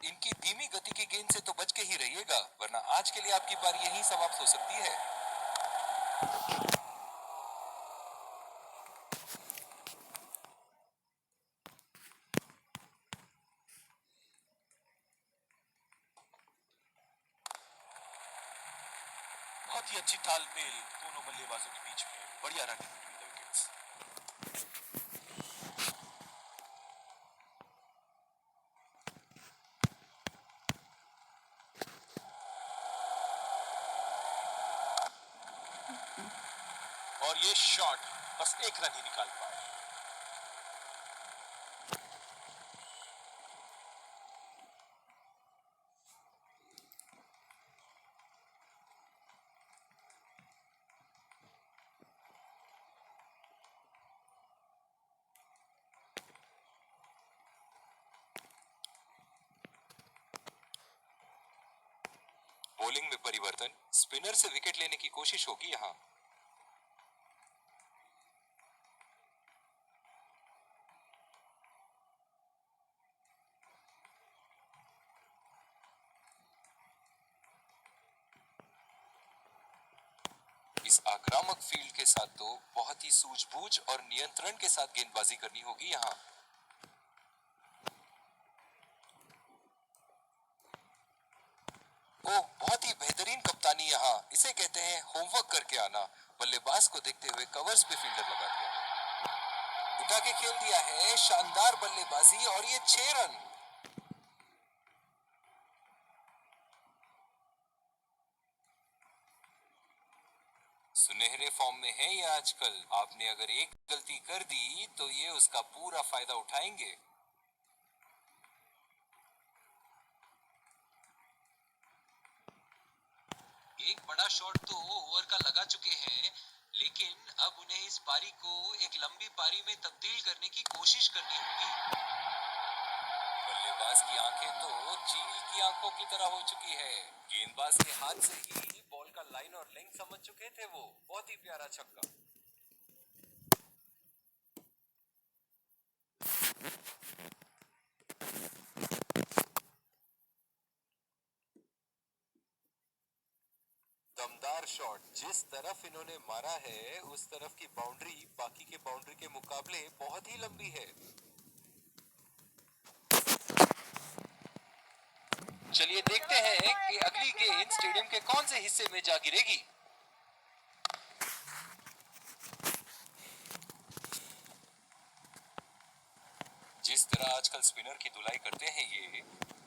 इनकी धीमी गति की गेंद से तो बच के ही रहिएगा, वरना आज के लिए आपकी पारी यहीं समाप्त हो सकती है। बहुत ही अच्छी तालमेल दोनों बल्लेबाजों के बीच में, बढ़िया रनिंग बिटवीन द विकेट्स। और ये शॉट बस एक रन ही निकाल पाए। बॉलिंग में परिवर्तन, स्पिनर से विकेट लेने की कोशिश होगी यहाँ। इस आक्रामक फील्ड के साथ तो बहुत ही सूझबूझ और नियंत्रण के साथ गेंदबाजी करनी होगी यहाँ। ओह बहुत ही बेहतरीन कप्तानी यहाँ, इसे कहते हैं होमवर्क करके आना। बल्लेबाज को देखते हुए कवर्स पे फील्डर लगा दिया, उठा के खेल दिया है। शानदार बल्लेबाजी और ये 6 रन। सुनहरे फॉर्म में है ये आजकल। आपने अगर एक गलती कर दी तो ये उसका पूरा फायदा उठाएंगे। एक बड़ा शॉट तो ओवर का लगा चुके हैं, लेकिन अब उन्हें इस पारी को एक लंबी पारी में तब्दील करने की कोशिश करनी होगी। बल्लेबाज की आंखें तो चील की आंखों की तरह हो चुकी है। गेंदबाज के हाथ से ही बॉल का लाइन और लेंथ समझ चुके थे वो। बहुत ही प्यारा छक्का। दमदार शॉट। जिस तरफ इन्होंने मारा है उस तरफ की बाउंड्री बाकी के बाउंड्री के मुकाबले बहुत ही लंबी है। चलिए देखते हैं कि अगली गेंद स्टेडियम के कौन से हिस्से में जा गिरेगी। जिस तरह आजकल स्पिनर की धुलाई करते हैं ये,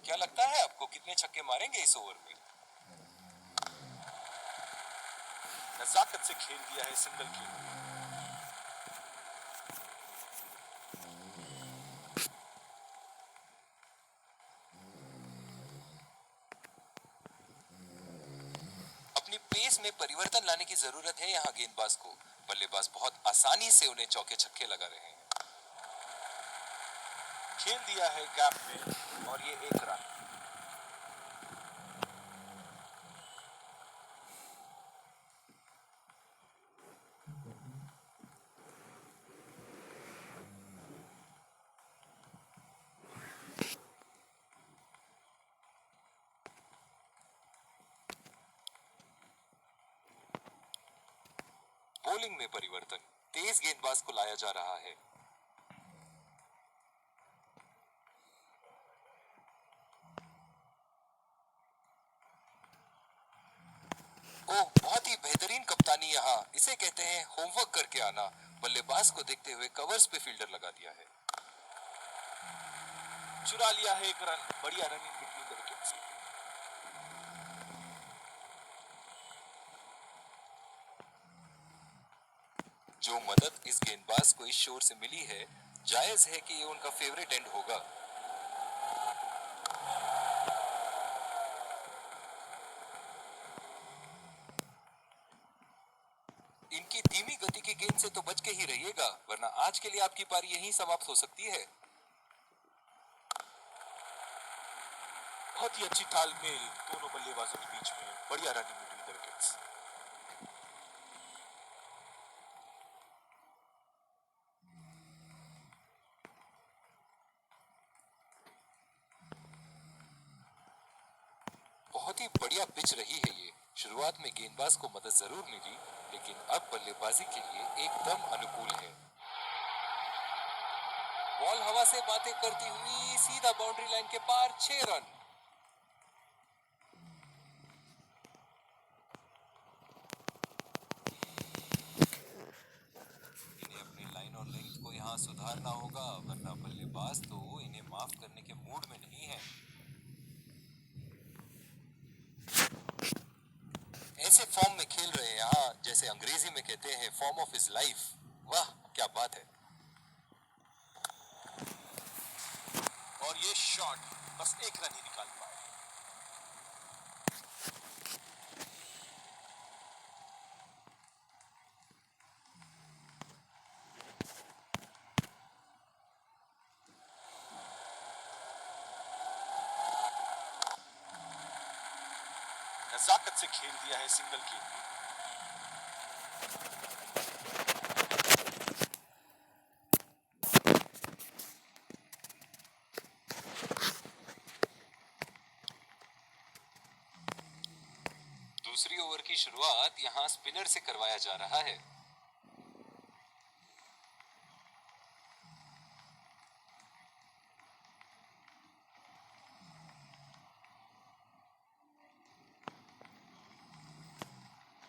क्या लगता है आपको कितने छक्के मारेंगे इस ओवर में? नजाकत से खेल दिया है सिंगल खेल। अपनी पेस में परिवर्तन लाने की जरूरत है यहाँ गेंदबाज को। बल्लेबाज बहुत आसानी से उन्हें चौके छक्के लगा रहे हैं। खेल दिया है गैप में और ये 1 रन। बॉलिंग में परिवर्तन, तेज गेंदबाज को लाया जा रहा है। ओह बहुत ही बेहतरीन कप्तानी यहाँ, इसे कहते हैं होमवर्क करके आना। बल्लेबाज को देखते हुए कवर्स पे फील्डर लगा दिया है। चुरा लिया है 1 रन। बढ़िया रनिंग बिटवीन द विकेट्स। जो मदद इस गेंदबाज को इस शोर से मिली है, जायज है कि ये उनका फेवरेट एंड होगा। आज के लिए आपकी पारी यहीं समाप्त हो सकती है। बहुत ही अच्छी तालमेल दोनों बल्लेबाजों के बीच में, बढ़िया रनिंग बिटवीन द विकेट्स। बहुत ही बढ़िया पिच रही है ये। शुरुआत में गेंदबाज को मदद जरूर मिली, लेकिन अब बल्लेबाजी के लिए एकदम अनुकूल है। बॉल हवा से बातें करती हुई सीधा बाउंड्री लाइन के पार, 6 रन। इन्हें अपनी लाइन और लेंथ को यहाँ सुधारना होगा, वरना बल्लेबाज तो इन्हें माफ करने के मूड में नहीं है। ऐसे फॉर्म में खेल रहे हैं यहाँ, जैसे अंग्रेजी में कहते हैं फॉर्म ऑफ हिज लाइफ। वाह क्या बात है। और ये शॉट बस एक रन ही निकाल पाए। नजाकत से खेल दिया है सिंगल के लिए। दूसरी ओवर की शुरुआत यहाँ स्पिनर से करवाया जा रहा है।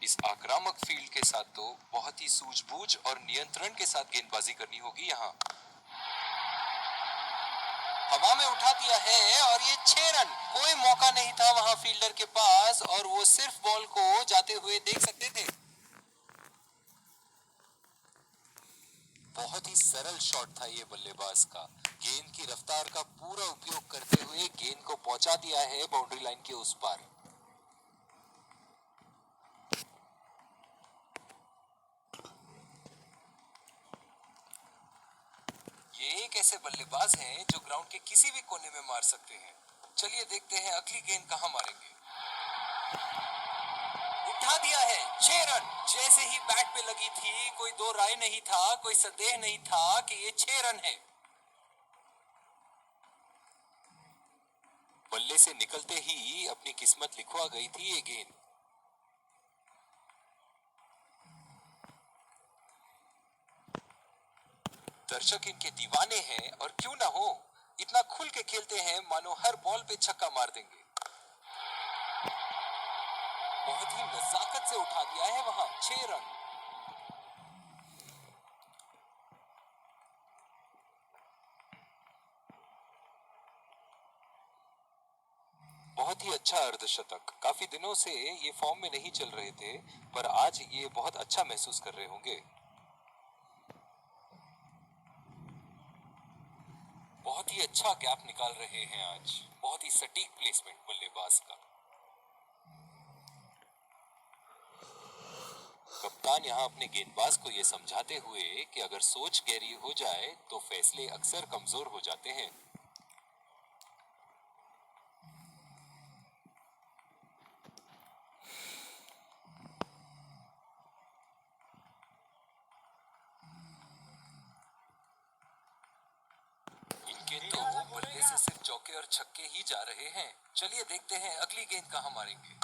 इस आक्रामक फील्ड के साथ तो बहुत ही सूझबूझ और नियंत्रण के साथ गेंदबाजी करनी होगी यहाँ। हवा में उठा दिया है और ये 6 रन। कोई मौका नहीं था वहां फील्डर के पास और वो सिर्फ बॉल को जाते हुए देख सकते थे। बहुत ही सरल शॉट था ये बल्लेबाज का। गेंद की रफ्तार का पूरा उपयोग करते हुए गेंद को पहुंचा दिया है बाउंड्री लाइन के उस पार। ये एक ऐसे बल्लेबाज हैं जो ग्राउंड के किसी भी कोने में मार सकते हैं। चलिए देखते हैं अगली गेंद कहां मारेंगे। उठा दिया है, 6 रन। जैसे ही बैट पे लगी थी, कोई दो राय नहीं था, कोई संदेह नहीं था कि ये 6 रन है। बल्ले से निकलते ही अपनी किस्मत लिखवा गई थी ये गेंद। दर्शक इनके दीवाने हैं और क्यों ना हो, इतना खुल के खेलते हैं मानो हर बॉल पे छक्का मार देंगे। बहुत ही नजाकत से उठा दिया है वहां, 6 रन। बहुत ही अच्छा अर्धशतक। काफी दिनों से ये फॉर्म में नहीं चल रहे थे, पर आज ये बहुत अच्छा महसूस कर रहे होंगे। बहुत ही अच्छा गैप निकाल रहे हैं आज। बहुत ही सटीक प्लेसमेंट बल्लेबाज का। कप्तान यहाँ अपने गेंदबाज को ये समझाते हुए कि अगर सोच गहरी हो जाए तो फैसले अक्सर कमजोर हो जाते हैं। इनके तो बल्ले से सिर्फ चौके और छक्के ही जा रहे हैं। चलिए देखते हैं अगली गेंद कहां मारेंगे।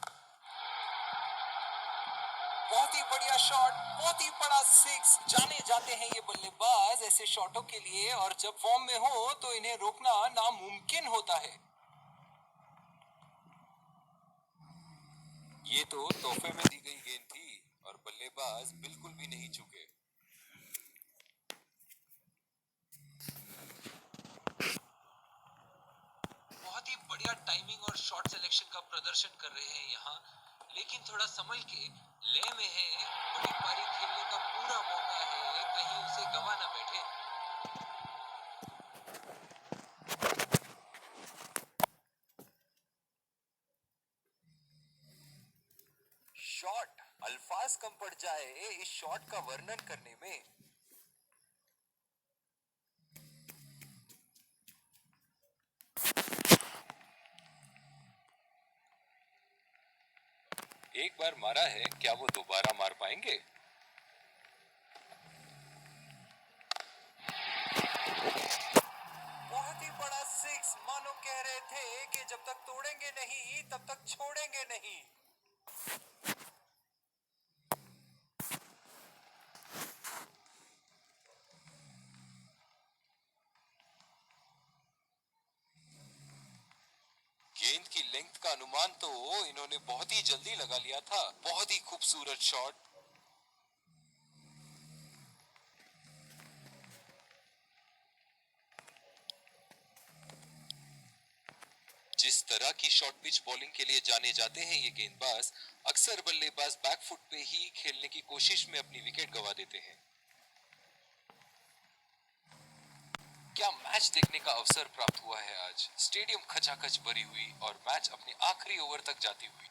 बहुत ही बढ़िया शॉट, बहुत ही बड़ा 6। जाने जाते हैं ये बल्लेबाज ऐसे शॉटों के लिए, और जब फॉर्म में हो तो इन्हें रोकना नामुमकिन होता है। ये तो तोहफे में दी गई गेंद थी और बल्लेबाज बिल्कुल भी नहीं चूके। बहुत ही बढ़िया टाइमिंग और शॉट सिलेक्शन का प्रदर्शन कर रहे हैं यहाँ, लेकिन थोड़ा संभल के। ले में है, बड़ी पारी खेलने का पूरा मौका है, कहीं उसे गवा ना बैठे। शॉट, अल्फाज कम पड़ जाए इस शॉट का वर्णन करने में। एक बार मारा है, क्या वो दोबारा मार पाएंगे? बहुत ही बड़ा सिक्स, मानो कह रहे थे कि जब तक तोड़ेंगे नहीं तब तक छोड़ेंगे नहीं। गेंद की लेंथ का अनुमान तो इन्होंने बहुत ही जल्दी लगा लिया था। बहुत ही खूबसूरत शॉट। जिस तरह की शॉर्ट पिच बॉलिंग के लिए जाने जाते हैं ये गेंदबाज, अक्सर बल्लेबाज बैकफुट पे ही खेलने की कोशिश में अपनी विकेट गंवा देते हैं। क्या मैच देखने का अवसर प्राप्त हुआ है आज। स्टेडियम खचाखच भरी हुई और मैच अपने आखिरी ओवर तक जाती हुई।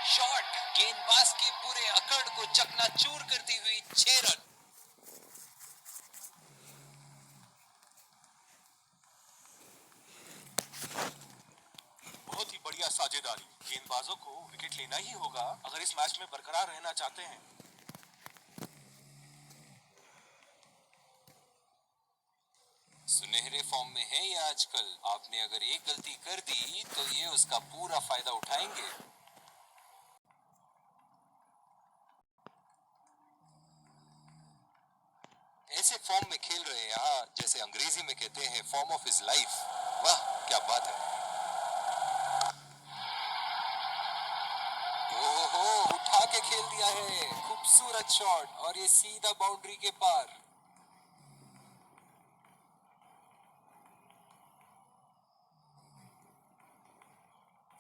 शॉट गेंदबाज के पूरे अकड़ को चकनाचूर करती हुई 6 रन। बहुत ही बढ़िया साझेदारी। गेंदबाजों को विकेट लेना ही होगा अगर इस मैच में बरकरार रहना चाहते हैं। सुनहरे फॉर्म में है ये आजकल। आपने अगर एक गलती कर दी तो ये उसका पूरा फायदा उठाएंगे। ऐसे फॉर्म में खेल रहे हैं यहाँ, जैसे अंग्रेजी में कहते हैं फॉर्म ऑफ हिज लाइफ। वाह क्या बात है। ओहो उठा के खेल दिया है। खूबसूरत शॉट और ये सीधा बाउंड्री के पार।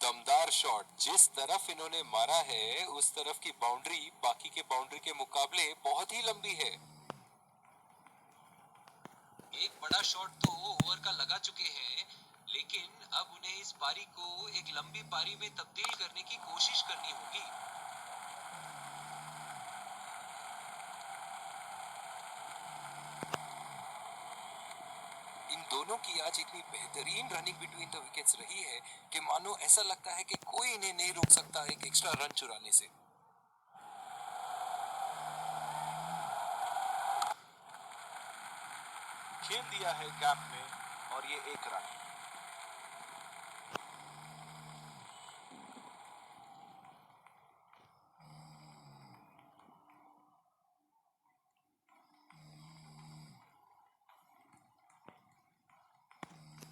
दमदार शॉट। जिस तरफ इन्होंने मारा है उस तरफ की बाउंड्री बाकी के बाउंड्री के मुकाबले बहुत ही लंबी है। एक बड़ा शॉट तो ओवर का लगा चुके हैं, लेकिन अब उन्हें इस पारी को एक लंबी पारी में तब्दील करने की कोशिश करनी होगी। इन दोनों की आज इतनी बेहतरीन रनिंग बिटवीन द विकेट्स रही है कि मानो ऐसा लगता है कि कोई इन्हें नहीं रोक सकता एक एक्स्ट्रा रन चुराने से। खेल दिया है गैप में और ये 1 रन।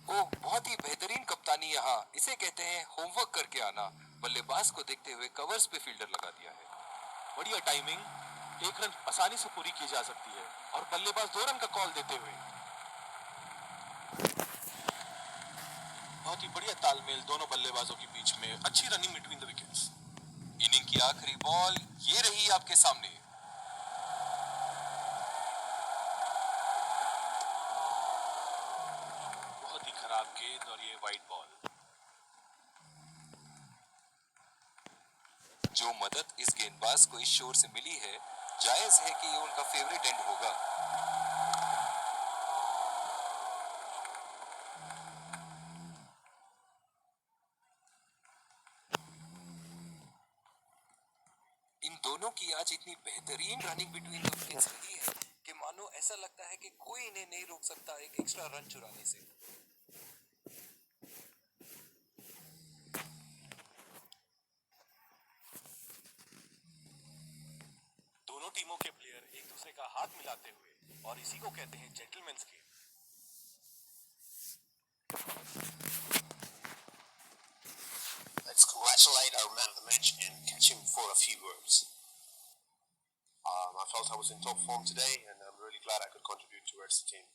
ओह बहुत ही बेहतरीन कप्तानी यहाँ। इसे कहते हैं होमवर्क करके आना। बल्लेबाज को देखते हुए कवर्स पे फील्डर लगा दिया है। बढ़िया टाइमिंग। 1 रन आसानी से पूरी की जा सकती है और बल्लेबाज 2 रन का कॉल देते हुए। बहुत ही बढ़िया तालमेल दोनों बल्लेबाजों के बीच में। अच्छी running between the wickets. Inning की आखिरी बॉल ये रही आपके सामने। बहुत ही खराब गेंद और ये वाइड बॉल। जो मदद इस गेंदबाज को इस शोर से मिली है, जायज है कि ये उनका फेवरेट एंड होगा। इन दोनों की आज इतनी बेहतरीन रनिंग बिटवीन द विकेट्स रही है कि मानो ऐसा लगता है कि कोई इन्हें नहीं रोक सकता एक एक्स्ट्रा रन चुराने से। दोनों टीमों के प्लेयर एक दूसरे का हाथ मिलाते हुए, और इसी को कहते हैं gentleman's game. Let's congratulate our man of the match and catch him for a few words. I felt I was in top form today, and I'm really glad I could contribute towards the team.